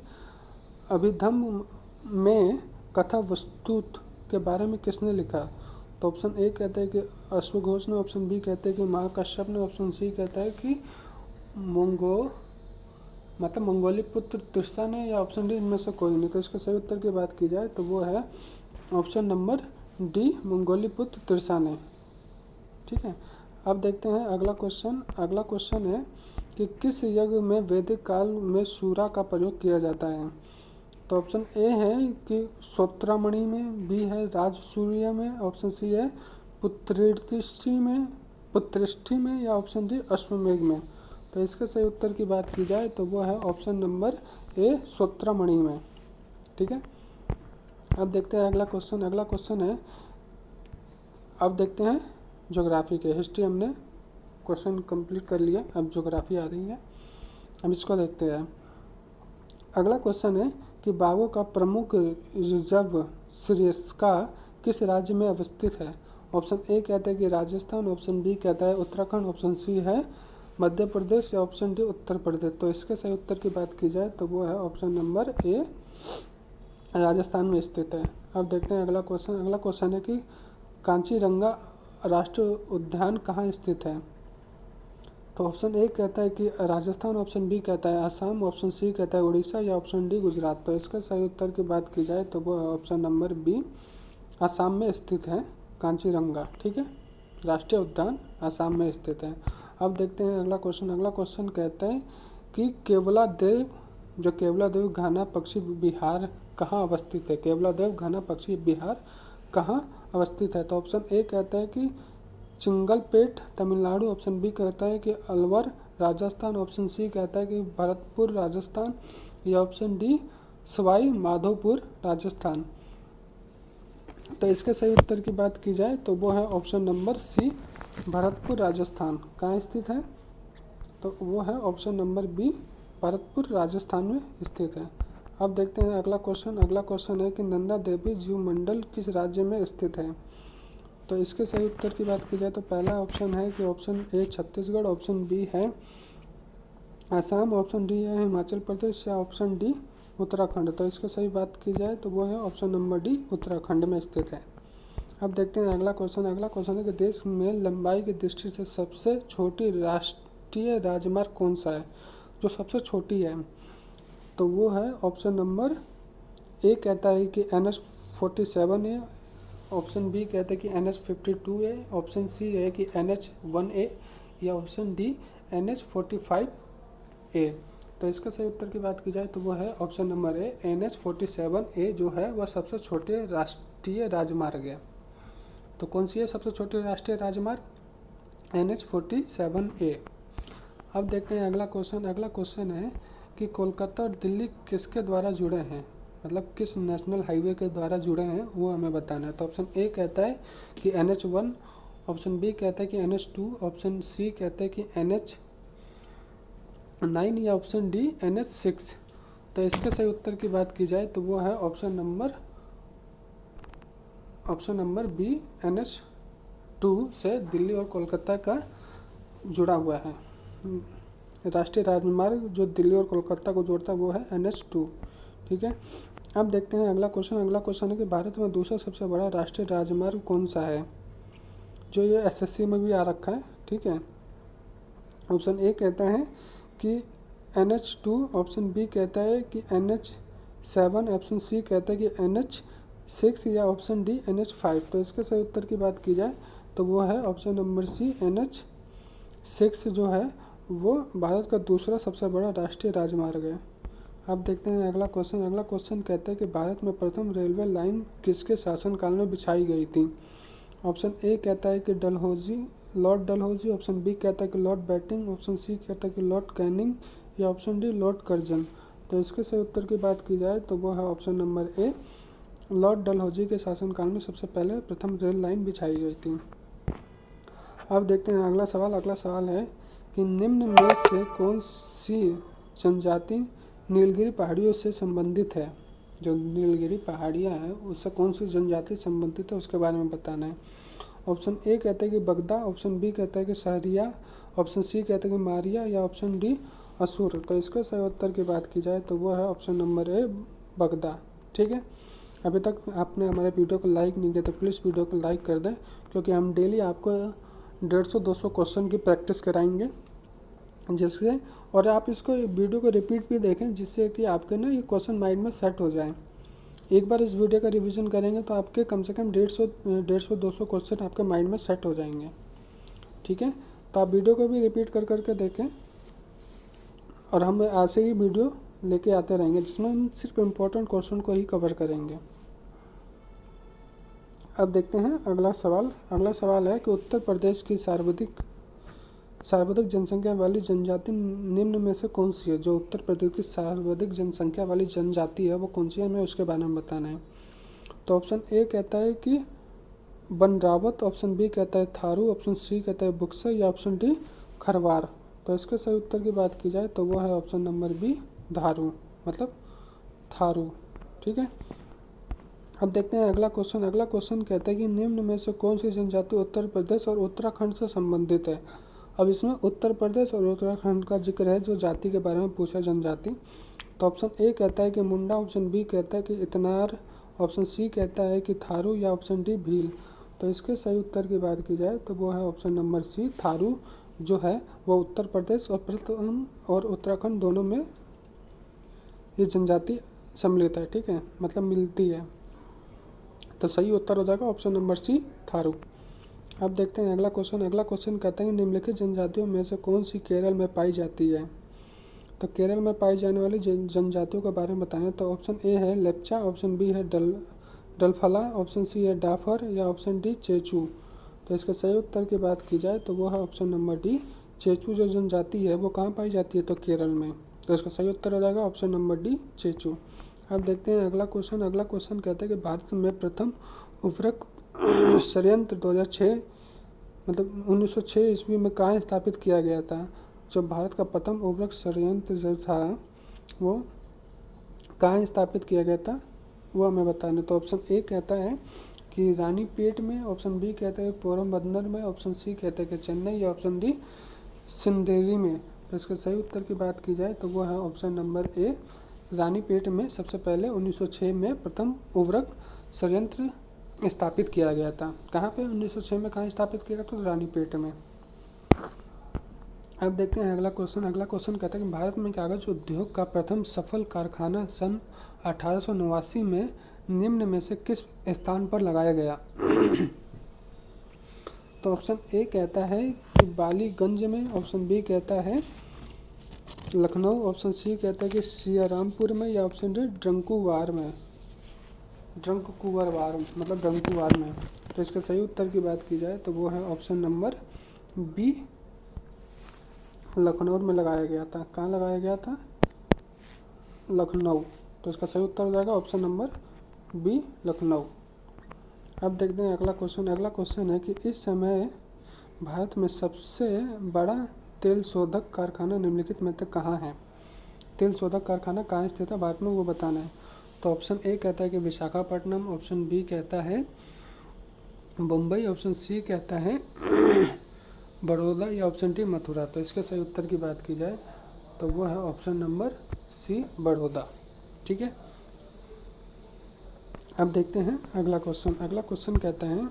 अभिधम में कथा वस्तुत के बारे में किसने लिखा। तो ऑप्शन ए कहते हैं कि अश्वघोष ने, ऑप्शन बी कहते हैं कि महाकश्यप ने, ऑप्शन सी कहता है कि मंगोली पुत्र तिर्सा ने, या ऑप्शन डी इनमें से कोई नहीं। तो इसके सही उत्तर की बात की जाए तो वो है ऑप्शन नंबर डी मंगोली पुत्र तिर्सा ने। ठीक है, अब देखते हैं अगला क्वेश्चन। अगला क्वेश्चन है कि किस यज्ञ में वैदिक काल में सूरा का प्रयोग किया जाता है। तो ऑप्शन ए है कि श्रोत्रामणि में, बी है राजसूय में, ऑप्शन सी है पुत्रेष्टि में, या ऑप्शन डी अश्वमेघ में। तो इसके सही उत्तर की बात की जाए तो वो है ऑप्शन नंबर ए, सूत्रमणि में। ठीक है, अब देखते हैं अगला क्वेश्चन। अगला क्वेश्चन है, अब देखते हैं ज्योग्राफी के। हिस्ट्री हमने क्वेश्चन कंप्लीट कर लिया, अब ज्योग्राफी आ रही है, अब इसको देखते हैं। अगला क्वेश्चन है कि बाघों का प्रमुख रिजर्व सिरस्का किस राज्य में अवस्थित है? ऑप्शन ए कहता है कि राजस्थान, ऑप्शन बी कहता है उत्तराखंड, ऑप्शन सी है मध्य प्रदेश, या ऑप्शन डी उत्तर प्रदेश। तो इसके सही उत्तर की बात की जाए तो वो है ऑप्शन नंबर ए, राजस्थान में स्थित है। अब देखते हैं अगला क्वेश्चन। अगला क्वेश्चन है कि कांचीरंगा राष्ट्रीय उद्यान कहाँ स्थित है? तो ऑप्शन ए कहता है कि राजस्थान, ऑप्शन बी कहता है असम, ऑप्शन सी कहता है उड़ीसा, या ऑप्शन डी गुजरात। तो इसका सही उत्तर की बात की जाए तो वो ऑप्शन नंबर बी, असम में स्थित है कांचीरंगा। ठीक है, राष्ट्रीय उद्यान असम में स्थित है। अब देखते हैं अगला क्वेश्चन। अगला क्वेश्चन कहता है कि केवलादेव, जो केवलादेव घाना पक्षी विहार कहाँ अवस्थित है? केवलादेव घाना पक्षी विहार कहाँ अवस्थित है? तो ऑप्शन ए कहता है कि चिंगलपेट तमिलनाडु, ऑप्शन बी कहता है कि अलवर राजस्थान, ऑप्शन सी कहता है कि भरतपुर राजस्थान, या ऑप्शन डी सवाई माधोपुर राजस्थान। तो इसके सही उत्तर की बात की जाए तो वो है option number C, Bharatpur Rajasthan. कहाँ स्थित है? तो वो है option number B, Bharatpur Rajasthan में स्थित है। अब देखते हैं अगला क्वेश्चन। अगला क्वेश्चन है कि नंदा देवी जीव मंडल किस राज्य में स्थित है? तो इसके सही उत्तर की बात की जाए तो पहला ऑप्शन है कि option A Chhattisgarh, option B है असम, ऑप्शन डी है हिमाचल प्रदेश, या ऑप्शन डी उत्तराखंड। तो इसको सही बात की जाए तो वो है ऑप्शन नंबर डी, उत्तराखंड में स्थित है। अब देखते हैं अगला क्वेश्चन। अगला क्वेश्चन है कि देश में लंबाई की दृष्टि से सबसे छोटी राष्ट्रीय राजमार्ग कौन सा है? जो सबसे छोटी है तो वो है ऑप्शन नंबर ए कहता है कि NH-47 है, ऑप्शन बी कहता है कि NH-52 है, ऑप्शन सी है कि NH-1A, या ऑप्शन डी NH-45A। तो इसका सही उत्तर की बात की जाए तो वो है ऑप्शन नंबर ए, NH-47A जो है वह सबसे छोटे राष्ट्रीय राजमार्ग है। तो कौन सी है सबसे छोटी राष्ट्रीय राजमार्ग? NH-47A। अब देखते हैं अगला क्वेश्चन। अगला क्वेश्चन है कि कोलकाता और दिल्ली किसके द्वारा जुड़े हैं, मतलब किस नेशनल हाईवे के द्वारा जुड़े हैं वो हमें बताना है। तो ऑप्शन ए कहता है कि NH-1, ऑप्शन बी कहता है कि NH-2, ऑप्शन सी कहता है कि NH-9, या ऑप्शन डी NH-6। तो इसके सही उत्तर की बात की जाए तो वो है ऑप्शन नंबर बी, NH-2 से दिल्ली और कोलकाता का जुड़ा हुआ है। राष्ट्रीय राजमार्ग जो दिल्ली और कोलकाता को जोड़ता है वो है NH-2। ठीक है, अब देखते हैं अगला क्वेश्चन। अगला क्वेश्चन है कि भारत में दूसरा सबसे बड़ा राष्ट्रीय राजमार्ग कौन सा है? जो ये SSC में भी आ रखा है। ठीक है, ऑप्शन ए कहता है कि NH-2, ऑप्शन बी कहता है कि NH-7, ऑप्शन सी कहता है कि NH-6, या ऑप्शन डी NH-5। तो इसके सही उत्तर की बात की जाए तो वो है ऑप्शन नंबर सी, NH-6 जो है वो भारत का दूसरा सबसे बड़ा राष्ट्रीय राजमार्ग है। अब देखते हैं अगला क्वेश्चन। अगला क्वेश्चन कहता है कि भारत में प्रथम रेलवे लाइन किसके शासनकाल में बिछाई गई थी? ऑप्शन ए कहता है कि लॉर्ड डलहौजी, ऑप्शन बी कहता है कि लॉर्ड बैटिंग, ऑप्शन सी कहता है कि लॉर्ड कैनिंग, या ऑप्शन डी लॉर्ड कर्जन। तो इसके सही उत्तर की बात की जाए तो वो है ऑप्शन नंबर ए, लॉर्ड डलहौजी के शासनकाल में सबसे पहले प्रथम रेल लाइन बिछाई गई थी। अब देखते हैं अगला सवाल। अगला सवाल है कि निम्न में से कौन सी जनजाति नीलगिरी पहाड़ियों से संबंधित है? जो नीलगिरी पहाड़ियाँ हैं उससे कौन सी जनजाति संबंधित है उसके बारे में बताना है। ऑप्शन ए कहते हैं कि बगदा, ऑप्शन बी कहता है कि सहरिया, ऑप्शन सी कहते हैं कि मारिया, या ऑप्शन डी असुर। तो इसके सही उत्तर की बात की जाए तो वो है ऑप्शन नंबर ए, बगदा। ठीक है, अभी तक आपने हमारे वीडियो को लाइक नहीं किया तो प्लीज़ वीडियो को लाइक कर दें, क्योंकि हम डेली आपको 150-200 क्वेश्चन की प्रैक्टिस कराएंगे जिससे, और आप इसको वीडियो को रिपीट भी देखें जिससे कि आपके ना ये क्वेश्चन माइंड में सेट हो जाए। एक बार इस वीडियो का रिवीजन करेंगे तो आपके कम से कम 150-200 क्वेश्चन आपके माइंड में सेट हो जाएंगे। ठीक है, तो आप वीडियो को भी रिपीट कर करके देखें, और हम ऐसे ही वीडियो लेके आते रहेंगे जिसमें हम सिर्फ इम्पोर्टेंट क्वेश्चन को ही कवर करेंगे। अब देखते हैं अगला सवाल। अगला सवाल है कि उत्तर प्रदेश की सर्वाधिक जनसंख्या वाली जनजाति निम्न में से कौन सी है? जो उत्तर प्रदेश की सर्वाधिक जनसंख्या वाली जनजाति है वो कौन सी है, हमें उसके बारे में बताना है। तो ऑप्शन ए कहता है कि बनरावत, ऑप्शन बी कहता है थारू, ऑप्शन सी कहता है बुक्सर या ऑप्शन डी खरवार। तो इसके सही उत्तर की बात की जाए तो वो है ऑप्शन नंबर बी धारू, मतलब थारू। ठीक है, अब देखते हैं अगला क्वेश्चन। अगला क्वेश्चन कहता है कि निम्न में से कौन सी जनजाति उत्तर प्रदेश और उत्तराखंड से संबंधित है। अब इसमें उत्तर प्रदेश और उत्तराखंड का जिक्र है जो जाति के बारे में पूछा, जनजाति। तो ऑप्शन ए कहता है कि मुंडा, ऑप्शन बी कहता है कि इतनार, ऑप्शन सी कहता है कि थारू या ऑप्शन डी भील। तो इसके सही उत्तर की बात की जाए तो वो है ऑप्शन नंबर सी थारू, जो है वो उत्तर प्रदेश और उत्तराखंड दोनों में ये जनजाति सम्मिलित है। ठीक है, मतलब मिलती है। तो सही उत्तर हो जाएगा ऑप्शन नंबर सी थारू। अब देखते हैं अगला क्वेश्चन। अगला क्वेश्चन कहते हैं निम्नलिखित जनजातियों में से कौन सी केरल में पाई जाती है। तो केरल में पाई जाने वाली जनजातियों के बारे में बताएं तो ऑप्शन ए है लेप्चा, ऑप्शन बी है डलफला, ऑप्शन सी है डाफर या ऑप्शन डी चेचू। तो इसके सही उत्तर की बात की जाए तो वो है ऑप्शन नंबर डी चेचू। जो जनजाति है वो कहाँ पाई जाती है, तो केरल में। तो इसका सही उत्तर हो जाएगा ऑप्शन नंबर डी चेचू। अब देखते हैं अगला क्वेश्चन। अगला क्वेश्चन कहता है कि भारत में प्रथम उर्वरक संयंत्र 2006 मतलब 1906 ईस्वी में कहाँ स्थापित किया गया था। जो भारत का प्रथम उर्वरक संयंत्र जो था वो कहाँ स्थापित किया गया था वो हमें बताना। तो ऑप्शन ए कहता है कि रानीपेट में, ऑप्शन बी कहता है पोरबंदर में, ऑप्शन सी कहता है कि चेन्नई या ऑप्शन डी सिंदेरी में। तो इसके सही उत्तर की बात की जाए तो वो है ऑप्शन नंबर ए रानीपेट में सबसे पहले 1906 में प्रथम उर्वरक संयंत्र स्थापित किया गया था। कहाँ पे 1906 में कहाँ स्थापित किया गया था, तो रानीपेट में। अब देखते हैं अगला क्वेश्चन। अगला क्वेश्चन कहता है कि भारत में कागज उद्योग का प्रथम सफल कारखाना सन 1889 में निम्न में से किस स्थान पर लगाया गया। तो ऑप्शन ए कहता है कि बालीगंज में, ऑप्शन बी कहता है लखनऊ, ऑप्शन सी कहता है कि सियारामपुर में या ऑप्शन डी ड्रंकुवार में, मतलब ड्रंकुवार में। तो इसके सही उत्तर की बात की जाए तो वो है ऑप्शन नंबर बी लखनऊ में लगाया गया था। कहाँ लगाया गया था, लखनऊ। तो इसका सही उत्तर हो जाएगा ऑप्शन नंबर बी लखनऊ। अब देखते हैं अगला क्वेश्चन। अगला क्वेश्चन है कि इस समय भारत में सबसे बड़ा तेल शोधक कारखाना निम्नलिखित में से कहाँ है। तेल शोधक कारखाना कहाँ स्थित है भारत में वो बताना है। तो ऑप्शन ए कहता है कि विशाखापट्टनम, ऑप्शन बी कहता है मुंबई, ऑप्शन सी कहता है बड़ौदा या ऑप्शन डी मथुरा। तो इसके सही उत्तर की बात की जाए तो वो है ऑप्शन नंबर सी बड़ौदा। ठीक है, अब देखते हैं अगला क्वेश्चन। अगला क्वेश्चन कहता है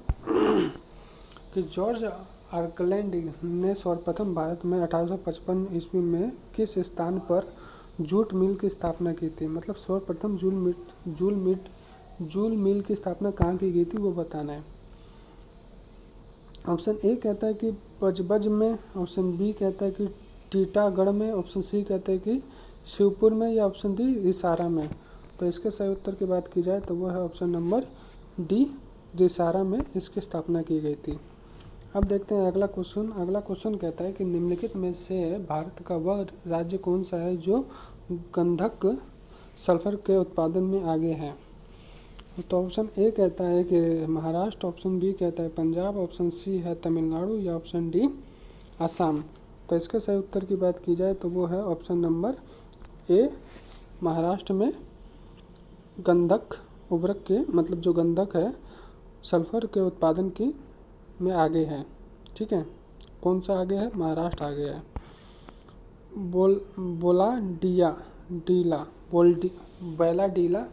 कि जॉर्ज आर्कलैंड ने सर्वप्रथम भारत में 1855 ईस्वी में किस स्थान पर जूट मिल की स्थापना की थी। मतलब सर्वप्रथम जूल मिल की स्थापना कहाँ की गई थी वो बताना है। ऑप्शन ए कहता है कि पचबज में, ऑप्शन बी कहता है कि टीटागढ़ में, ऑप्शन सी कहता है कि शिवपुर में या ऑप्शन डी रिसारा में। तो इसके सही उत्तर की बात की जाए तो वो है ऑप्शन नंबर डी रिसारा में इसकी स्थापना की गई थी। अब देखते हैं अगला क्वेश्चन। अगला क्वेश्चन कहता है कि निम्नलिखित में से भारत का वह राज्य कौन सा है जो गंधक सल्फर के उत्पादन में आगे है। तो ऑप्शन ए कहता है कि महाराष्ट्र, ऑप्शन बी कहता है पंजाब, ऑप्शन सी है तमिलनाडु या ऑप्शन डी असम। तो इसके सही उत्तर की बात की जाए तो वो है ऑप्शन नंबर ए महाराष्ट्र में गंधक उर्वरक के, मतलब जो गंधक है सल्फर के उत्पादन की में आगे है। ठीक है, कौन सा आगे है, महाराष्ट्र आगे है। बैलाडीला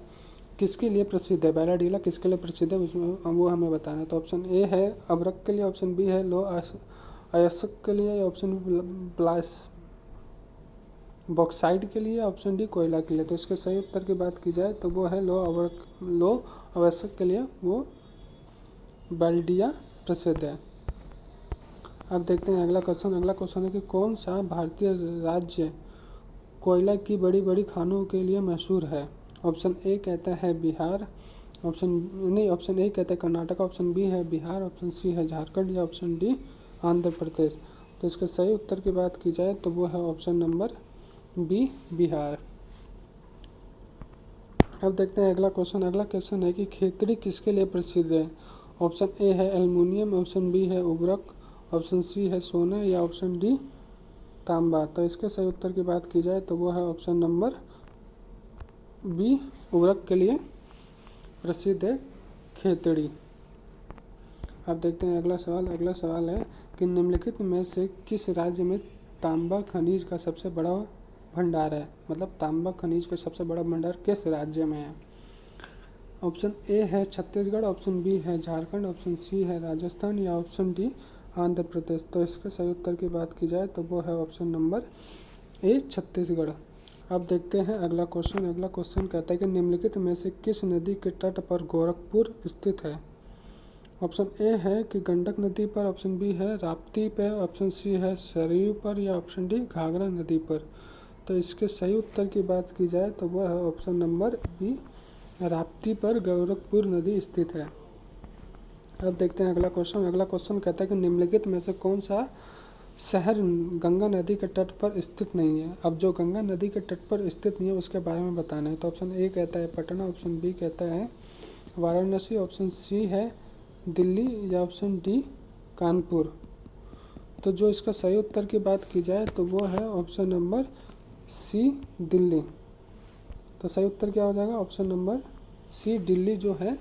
किसके लिए प्रसिद्ध है, बैलाडीला किसके लिए प्रसिद्ध है उसमें वो हमें बताना है। तो ऑप्शन ए है अभ्रक के लिए, ऑप्शन बी है लो अयस्क के लिए या ऑप्शन ब्लास बॉक्साइड के लिए, ऑप्शन डी कोयला के लिए। तो इसके सही उत्तर की बात की जाए तो वो है लो अयस्क के लिए वो बैल्डिया प्रसिद्ध है। अब देखते हैं अगला क्वेश्चन। अगला क्वेश्चन है कि कौन सा भारतीय राज्य कोयला की बड़ी बड़ी खानों के लिए मशहूर है। ऑप्शन ए कहता है बिहार, ऑप्शन ए कहता है कर्नाटक, ऑप्शन बी है बिहार, ऑप्शन सी है झारखंड या ऑप्शन डी आंध्र प्रदेश। तो इसके सही उत्तर की बात की जाए तो वो है ऑप्शन नंबर बी, बिहार। अब देखते हैं अगला क्वेश्चन। अगला क्वेश्चन है कि खेतड़ी किसके लिए प्रसिद्ध है? ऑप्शन ए है एल्युमिनियम, ऑप्शन बी है उर्वरक, ऑप्शन सी है सोना या ऑप्शन डी तांबा। तो इसके सही उत्तर की बात की जाए तो वो है ऑप्शन नंबर बी, उर्वरक के लिए प्रसिद्ध है खेतड़ी। अब देखते हैं अगला सवाल। अगला सवाल है कि निम्नलिखित में से किस राज्य में तांबा खनिज का सबसे बड़ा भंडार है? मतलब तांबा खनिज का सबसे बड़ा भंडार किस राज्य में है? ऑप्शन ए है छत्तीसगढ़, ऑप्शन बी है झारखंड, ऑप्शन सी है राजस्थान या ऑप्शन डी आंध्र प्रदेश। तो इसके सही उत्तर की बात की जाए तो वो है ऑप्शन नंबर ए, छत्तीसगढ़। अब देखते हैं अगला क्वेश्चन। अगला क्वेश्चन कहता है कि निम्नलिखित में से किस नदी के तट पर गोरखपुर स्थित है? ऑप्शन ए है कि गंडक नदी पर, ऑप्शन बी है राप्ती पर, ऑप्शन सी है सरयू पर या ऑप्शन डी घाघरा नदी पर। तो इसके सही उत्तर की बात की जाए तो वह है ऑप्शन नंबर बी, राप्ती पर गोरखपुर नदी स्थित है। अब देखते हैं अगला क्वेश्चन। अगला क्वेश्चन कहता है कि निम्नलिखित में से कौन सा शहर गंगा नदी के तट पर स्थित नहीं है? अब जो गंगा नदी के तट पर स्थित नहीं है उसके बारे में बताना है। तो ऑप्शन ए कहता है पटना, ऑप्शन बी कहता है वाराणसी, ऑप्शन सी है दिल्ली या ऑप्शन डी कानपुर। तो जो इसका सही उत्तर की बात की जाए तो वो है ऑप्शन नंबर सी, दिल्ली। तो सही उत्तर क्या हो जाएगा? ऑप्शन नंबर सी, दिल्ली जो है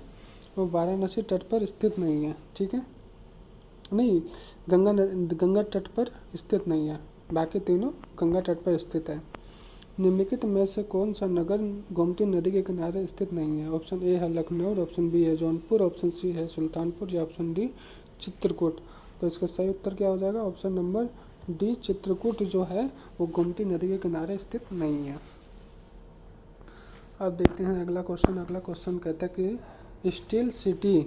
वो वाराणसी तट पर स्थित नहीं है। ठीक है, नहीं, गंगा तट पर स्थित नहीं है, बाकी तीनों गंगा तट पर स्थित है। निम्नलिखित में से कौन सा नगर गोमती नदी के किनारे स्थित नहीं है? ऑप्शन ए है लखनऊ, ऑप्शन बी है जौनपुर, ऑप्शन सी है सुल्तानपुर या ऑप्शन डी चित्रकूट। तो इसका सही उत्तर क्या हो जाएगा? ऑप्शन नंबर डी, चित्रकूट जो है वो गोमती नदी के किनारे स्थित नहीं है। अब देखते हैं अगला क्वेश्चन। अगला क्वेश्चन कहता है कि स्टील सिटी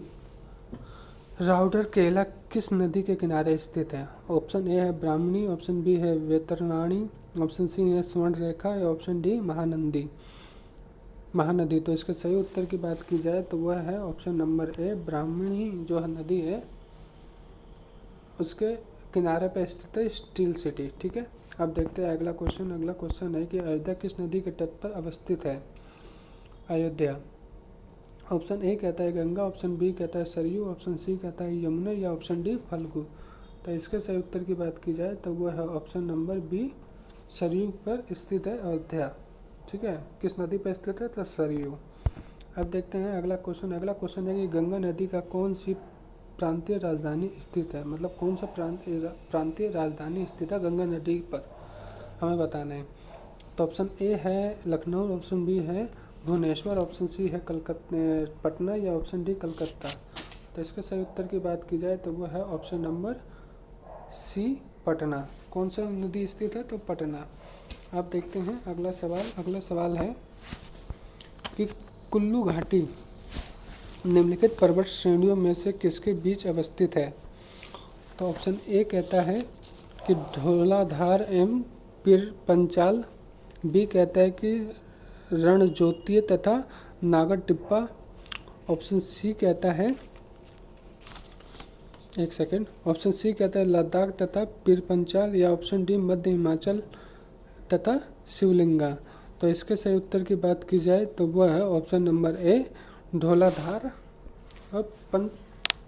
राउरकेला किस नदी के किनारे स्थित है? ऑप्शन ए है ब्राह्मणी, ऑप्शन बी है वैतरणी, ऑप्शन सी है स्वर्णरेखा या ऑप्शन डी महानदी। तो इसके सही उत्तर की बात की जाए तो वह है ऑप्शन नंबर ए, ब्राह्मणी जो है नदी है उसके किनारे पर स्थित है स्टील सिटी। ठीक है, अब देखते हैं अगला क्वेश्चन। अगला क्वेश्चन है कि अयोध्या किस नदी के तट पर अवस्थित है? अयोध्या, ऑप्शन ए कहता है गंगा, ऑप्शन बी कहता है सरयू, ऑप्शन सी कहता है यमुना या ऑप्शन डी फल्गु। तो इसके सही उत्तर की बात की जाए तो वह है ऑप्शन नंबर बी, सरयू पर स्थित है अयोध्या। ठीक है, किस नदी पर स्थित है? तो सरयू। अब देखते हैं अगला क्वेश्चन। अगला क्वेश्चन है कि गंगा नदी का कौन सी प्रांतीय राजधानी स्थित है? मतलब कौन सा प्रांतीय राजधानी स्थित है गंगा नदी पर, हमें बताना है। तो ऑप्शन ए है लखनऊ, ऑप्शन बी है भुवनेश्वर, ऑप्शन सी है पटना या ऑप्शन डी कलकत्ता। तो इसके सही उत्तर की बात की जाए तो वो है ऑप्शन नंबर सी, पटना। कौन सा नदी स्थित है? तो पटना। अब देखते हैं अगला सवाल। अगला सवाल है कि कुल्लू घाटी निम्नलिखित पर्वत श्रेणियों में से किसके बीच अवस्थित है? तो ऑप्शन ए कहता है कि धौलाधार एवं पीर पंचाल, बी कहता है कि रणज्योतिय तथा नागर टिब्बा, ऑप्शन सी कहता है, एक सेकेंड, ऑप्शन सी कहता है लद्दाख तथा पीर पंचाल या ऑप्शन डी मध्य हिमाचल तथा शिवलिंगा। तो इसके सही उत्तर की बात की जाए तो वह है ऑप्शन नंबर ए, धौलाधार और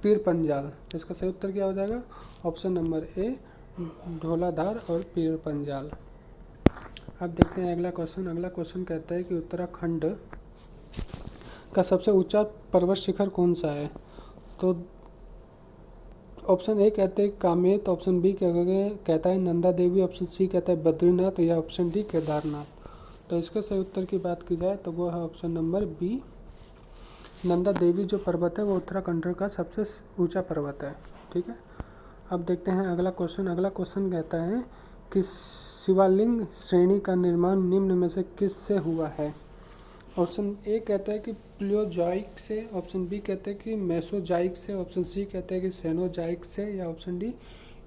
पीर पंजाल। इसका सही उत्तर क्या हो जाएगा? ऑप्शन नंबर ए, धौलाधार और पीर पंजाल। अब देखते हैं अगला क्वेश्चन। अगला क्वेश्चन कहता है कि उत्तराखंड का सबसे ऊंचा पर्वत शिखर कौन सा है? तो ऑप्शन ए कहते हैं कामेत, ऑप्शन बी कहता है नंदा देवी, ऑप्शन सी कहता है बद्रीनाथ या ऑप्शन डी केदारनाथ। तो इसके सही उत्तर की बात की जाए तो वो है option number B, Nanda Devi जो पर्वत है वो उत्तराखंड का सबसे ऊंचा पर्वत है। ठीक है, अब देखते हैं अगला क्वेश्चन। अगला क्वेश्चन कहता है कि शिवालिंग श्रेणी का निर्माण निम्न में से किस से हुआ है? ऑप्शन ए कहता है कि प्लियोजॉइक से, ऑप्शन बी कहते हैं कि मेसोजॉइक से, ऑप्शन सी कहते हैं कि सेनोजॉइक से या ऑप्शन डी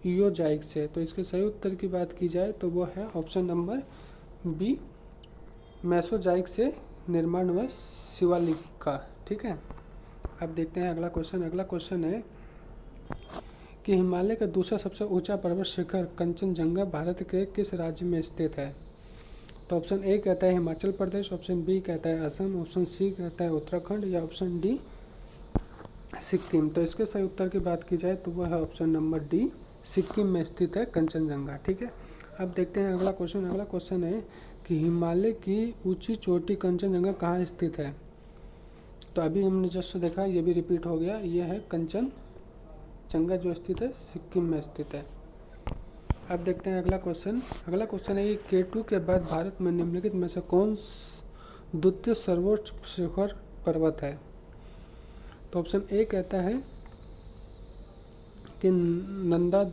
इयोजॉइक से। तो इसके सही उत्तर की बात की जाए तो वो है ऑप्शन नंबर बी, मेसोजॉइक से निर्माण हुआ शिवालिक का। ठीक है, अब देखते हैं अगला क्वेश्चन। अगला क्वेश्चन है कि हिमालय का दूसरा सबसे ऊंचा पर्वत शिखर कंचनजंगा भारत के किस राज्य में स्थित है? तो ऑप्शन ए कहता है हिमाचल प्रदेश, ऑप्शन बी कहता है असम, ऑप्शन सी कहता है उत्तराखंड या ऑप्शन डी सिक्किम। तो इसके सही उत्तर की बात की जाए तो वह है ऑप्शन नंबर डी, सिक्किम में स्थित है कंचनजंगा। ठीक है, अब देखते हैं अगला क्वेश्चन। अगला क्वेश्चन है कि हिमालय की ऊंची चोटी कंचनजंगा कहाँ स्थित है? तो अभी हमने जस्ट देखा, ये भी रिपीट हो गया, ये है कंचनजंगा जो स्थित है सिक्किम में स्थित है। अब देखते हैं अगला क्वेश्चन। अगला क्वेश्चन है कि K2 के बाद भारत में निम्नलिखित में से कौन द्वितीय सर्वोच्च शिखर पर्वत है? तो ऑप्शन ए कहता है कि नंदा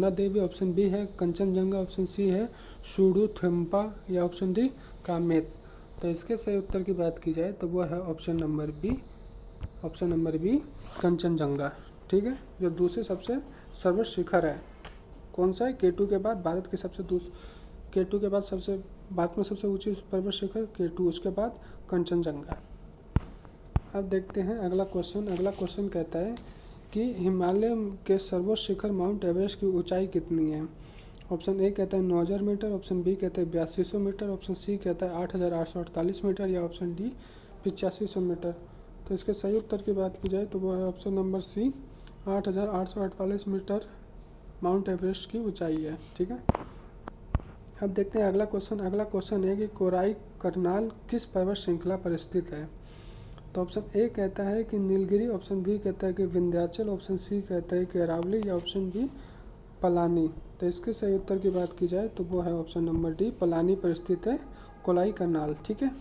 देवी, ऑप्शन बी है कंचनजंगा, ऑप्शन सी है सुडुथेम्पा या ऑप्शन डी कामेत। तो इसके सही उत्तर की बात की जाए तो वह है ऑप्शन नंबर बी कंचनजंगा। ठीक है, जो दूसरे सबसे सर्वोच्च शिखर है। कौन सा है? K2 के बाद भारत की K2 के बाद भारत में सबसे ऊंची पर्वत शिखर K2, उसके बाद कंचनजंगा। अब देखते हैं अगला क्वेश्चन। अगला क्वेश्चन कहता है कि हिमालय के सर्वोच्च शिखर माउंट एवरेस्ट की ऊंचाई कितनी है? ऑप्शन ए कहता है 9000 मीटर, ऑप्शन बी कहता है 8200 मीटर, ऑप्शन सी कहता है 8848 मीटर या ऑप्शन डी 8500 मीटर। तो इसके सही उत्तर की बात की जाए तो वो है option number C, 8848 metre Mount Everest की ऊंचाई है। ठीक है, अब देखते हैं अगला क्वेश्चन। अगला क्वेश्चन है कि कोराई करनाल किस पर्वत श्रृंखला पर स्थित है? तो ऑप्शन ए कहता है कि नीलगिरी, ऑप्शन बी कहता है कि विंध्याचल, ऑप्शन सी कहता है कि अरावली या ऑप्शन बी पलानी। तो इसके सही उत्तर की बात की जाए तो वो है ऑप्शन नंबर डी, पलानी पर स्थित है कोलाई करनाल। ठीक है,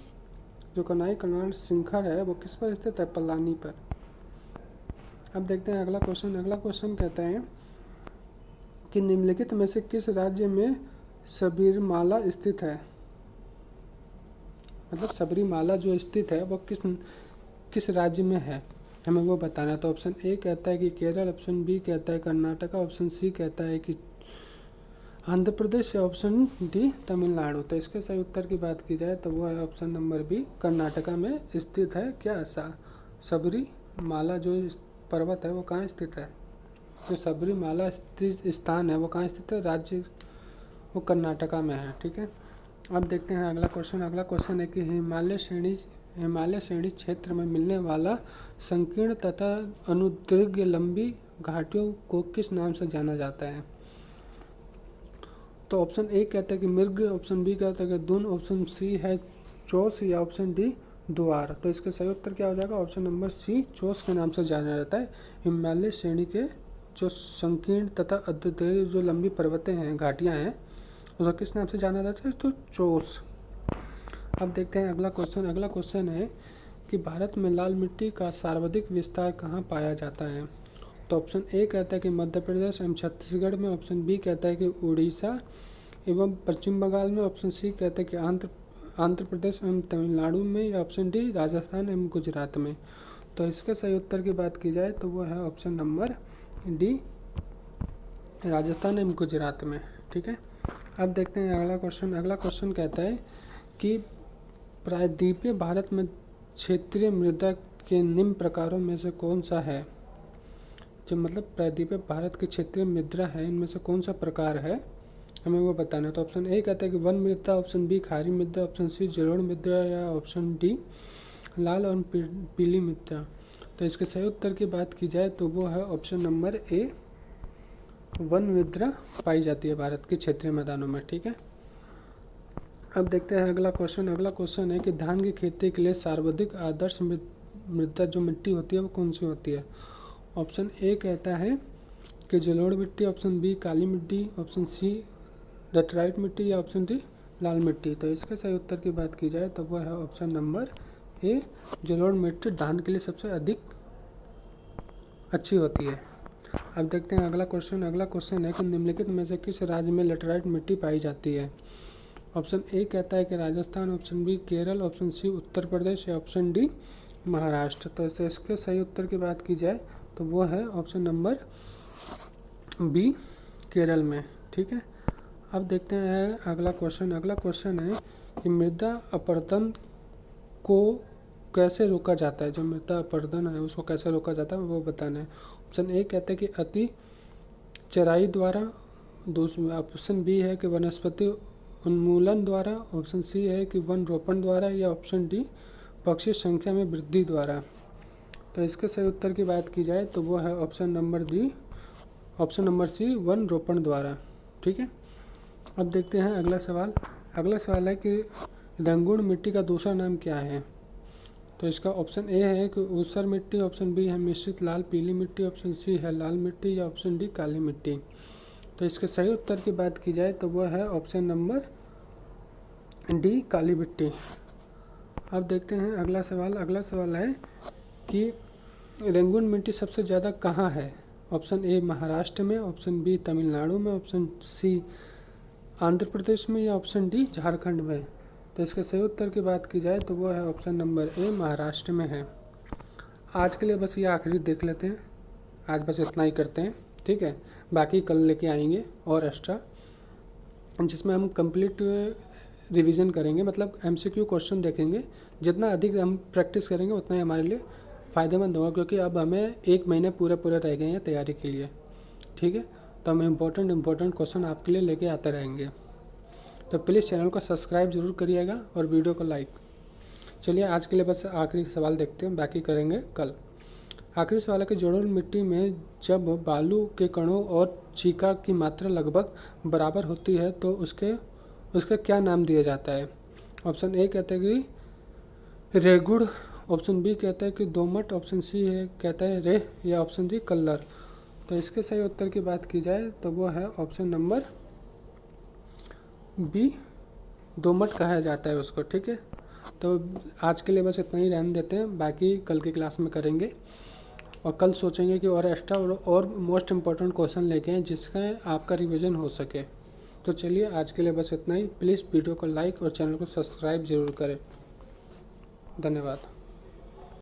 जो कोलाई करनाल श्रृंखला है वो किस पर स्थित है? पलानी पर। अब देखते हैं अगला क्वेश्चन। अगला क्वेश्चन कहता है कि निम्नलिखित में से किस राज्य में सबरीमाला स्थित है? मतलब सबरीमाला जो स्थित है वो किस राज्य में है, हमें वो बताना है। तो ऑप्शन ए कहता है कि केरल, ऑप्शन बी कहता है कर्नाटका, ऑप्शन सी कहता है कि आंध्र प्रदेश या ऑप्शन डी तमिलनाडु। तो इसके सही उत्तर की बात की जाए तो वो है ऑप्शन नंबर बी, कर्नाटका में स्थित है। क्या सबरीमाला जो पर्वत है वो कहाँ स्थित है? जो सबरीमाला स्थित स्थान है वो कहाँ स्थित है? राज्य वो कर्नाटका में है। ठीक है, अब देखते हैं अगला क्वेश्चन। अगला क्वेश्चन है कि हिमालय श्रेणी क्षेत्र में मिलने वाला संकीर्ण तथा अनुदैर्घ्य लंबी घाटियों को किस नाम से जाना जाता है? तो ऑप्शन ए कहता है कि मृग, ऑप्शन बी कहता है कि दून, ऑप्शन सी है चोस या ऑप्शन डी द्वार। तो इसका सही उत्तर क्या हो जाएगा? ऑप्शन नंबर सी, चोस के नाम से जाना जाता है। हिमालय श्रेणी के जो संकीर्ण तथा अनुदैर्घ्य जो लंबी पर्वतें हैं, घाटियाँ हैं, उसको किस नाम से जाना जाता है? तो चोस। अब देखते हैं अगला क्वेश्चन। अगला क्वेश्चन है कि भारत में लाल मिट्टी का सर्वाधिक विस्तार कहाँ पाया जाता है? तो ऑप्शन ए कहता है कि मध्य प्रदेश एवं छत्तीसगढ़ में, ऑप्शन बी कहता है कि उड़ीसा एवं पश्चिम बंगाल में, ऑप्शन सी कहता है कि आंध्र प्रदेश एवं तमिलनाडु में या ऑप्शन डी राजस्थान एवं गुजरात में। तो इसके सही उत्तर की बात की जाए तो वो है ऑप्शन नंबर डी, राजस्थान एवं गुजरात में। ठीक है, अब देखते हैं अगला क्वेश्चन। अगला क्वेश्चन कहता है कि प्रायद्वीपीय भारत में क्षेत्रीय मृदा के निम्न प्रकारों में से कौन सा है? जो मतलब प्रायद्वीपीय भारत की क्षेत्रीय मृदा है, इनमें से कौन सा प्रकार है, हमें वो बताना है। तो ऑप्शन ए कहता है कि वन मृदा, ऑप्शन बी खारी मृदा, ऑप्शन सी जलोढ़ मृदा या ऑप्शन डी लाल और पीली मृदा। तो इसके सही उत्तर की बात की जाए तो वो है ऑप्शन नंबर ए, वन मृदा पाई जाती है भारत के क्षेत्रीय मैदानों में। ठीक है, अब देखते हैं अगला क्वेश्चन। अगला क्वेश्चन है कि धान की खेती के लिए सर्वाधिक आदर्श मृदा जो मिट्टी होती है वो कौन सी होती है? ऑप्शन ए कहता है कि जलोढ़ मिट्टी, ऑप्शन बी काली मिट्टी, ऑप्शन सी लेटराइट मिट्टी या ऑप्शन डी लाल मिट्टी। तो इसके सही उत्तर की बात की जाए तो वह है ऑप्शन नंबर ए, जलोढ़ मिट्टी धान के लिए सबसे अधिक अच्छी होती है। अब देखते हैं अगला क्वेश्चन। अगला क्वेश्चन है कि निम्नलिखित में से किस राज्य में लेटराइट मिट्टी पाई जाती है? ऑप्शन ए कहता है कि Rajasthan, option B Kerala, option C Uttar Pradesh या ऑप्शन डी महाराष्ट्र। तो इसके सही उत्तर की बात की जाए तो वो है ऑप्शन नंबर बी, केरल में। ठीक है, अब देखते हैं अगला क्वेश्चन। अगला क्वेश्चन है कि मृदा अपरदन को कैसे रोका जाता है? जो मृदा अपरदन है उसको कैसे रोका जाता है वो बताना है। ऑप्शन ए कहते हैं कि अति चराई द्वारा, दूसरा ऑप्शन बी है कि वनस्पति उन्मूलन द्वारा, ऑप्शन सी है कि वन रोपण द्वारा, या ऑप्शन डी पक्षी संख्या में वृद्धि द्वारा। तो इसके सही उत्तर की बात की जाए तो वो है option number D, option number C वन रोपण द्वारा। ठीक है, अब देखते हैं अगला सवाल। अगला सवाल है कि रंगून मिट्टी का दूसरा नाम क्या है। तो इसका ऑप्शन ए है कि ऊसर मिट्टी, ऑप्शन बी है मिश्रित लाल पीली मिट्टी, ऑप्शन सी है लाल मिट्टी, या ऑप्शन डी काली मिट्टी। तो इसके सही उत्तर की बात की जाए तो वह है ऑप्शन नंबर डी काली मिट्टी। अब देखते हैं अगला सवाल। अगला सवाल है कि रंगून मिट्टी सबसे ज़्यादा कहाँ है। ऑप्शन ए महाराष्ट्र में, ऑप्शन बी तमिलनाडु में, ऑप्शन सी आंध्र प्रदेश में, या ऑप्शन डी झारखंड में। तो इसके सही उत्तर की बात की जाए तो वो है ऑप्शन नंबर ए महाराष्ट्र में है। आज के लिए बस ये आखिरी देख लेते हैं, आज बस इतना ही करते हैं। ठीक है, बाकी कल लेके आएंगे और एक्स्ट्रा, जिसमें हम कंप्लीट रिवीजन करेंगे, मतलब एमसीक्यू क्वेश्चन देखेंगे। जितना अधिक हम प्रैक्टिस करेंगे उतना ही हमारे लिए फ़ायदेमंद होगा, क्योंकि अब हमें 1 महीने पूरे रह गए हैं तैयारी के लिए। ठीक है, तो हम इम्पोर्टेंट क्वेश्चन आपके लिए लेके आते रहेंगे। तो प्लीज़ चैनल को सब्सक्राइब जरूर करिएगा और वीडियो को लाइक। चलिए आज के लिए बस आखिरी सवाल देखते हैं, बाकी करेंगे कल। आखिरी सवाल है कि जलोढ़ मिट्टी में जब बालू के कणों और चीका की मात्रा लगभग बराबर होती है तो उसका क्या नाम दिया जाता है। ऑप्शन ए कहते हैं कि रेगुड़, ऑप्शन बी कहता है कि दोमट, ऑप्शन सी है कहता है रेह, या ऑप्शन डी कल्लर। तो इसके सही उत्तर की बात की जाए तो वो है ऑप्शन नंबर बी, दोमट कहा जाता है उसको। ठीक है, तो आज के लिए बस इतना ही रहने देते हैं, बाकी कल की क्लास में करेंगे और कल सोचेंगे कि और एक्स्ट्रा और मोस्ट इम्पॉर्टेंट क्वेश्चन लेके आएँ जिसका आपका रिवीजन हो सके। तो चलिए आज के लिए बस इतना ही। प्लीज़ वीडियो को लाइक और चैनल को सब्सक्राइब जरूर करें। धन्यवाद।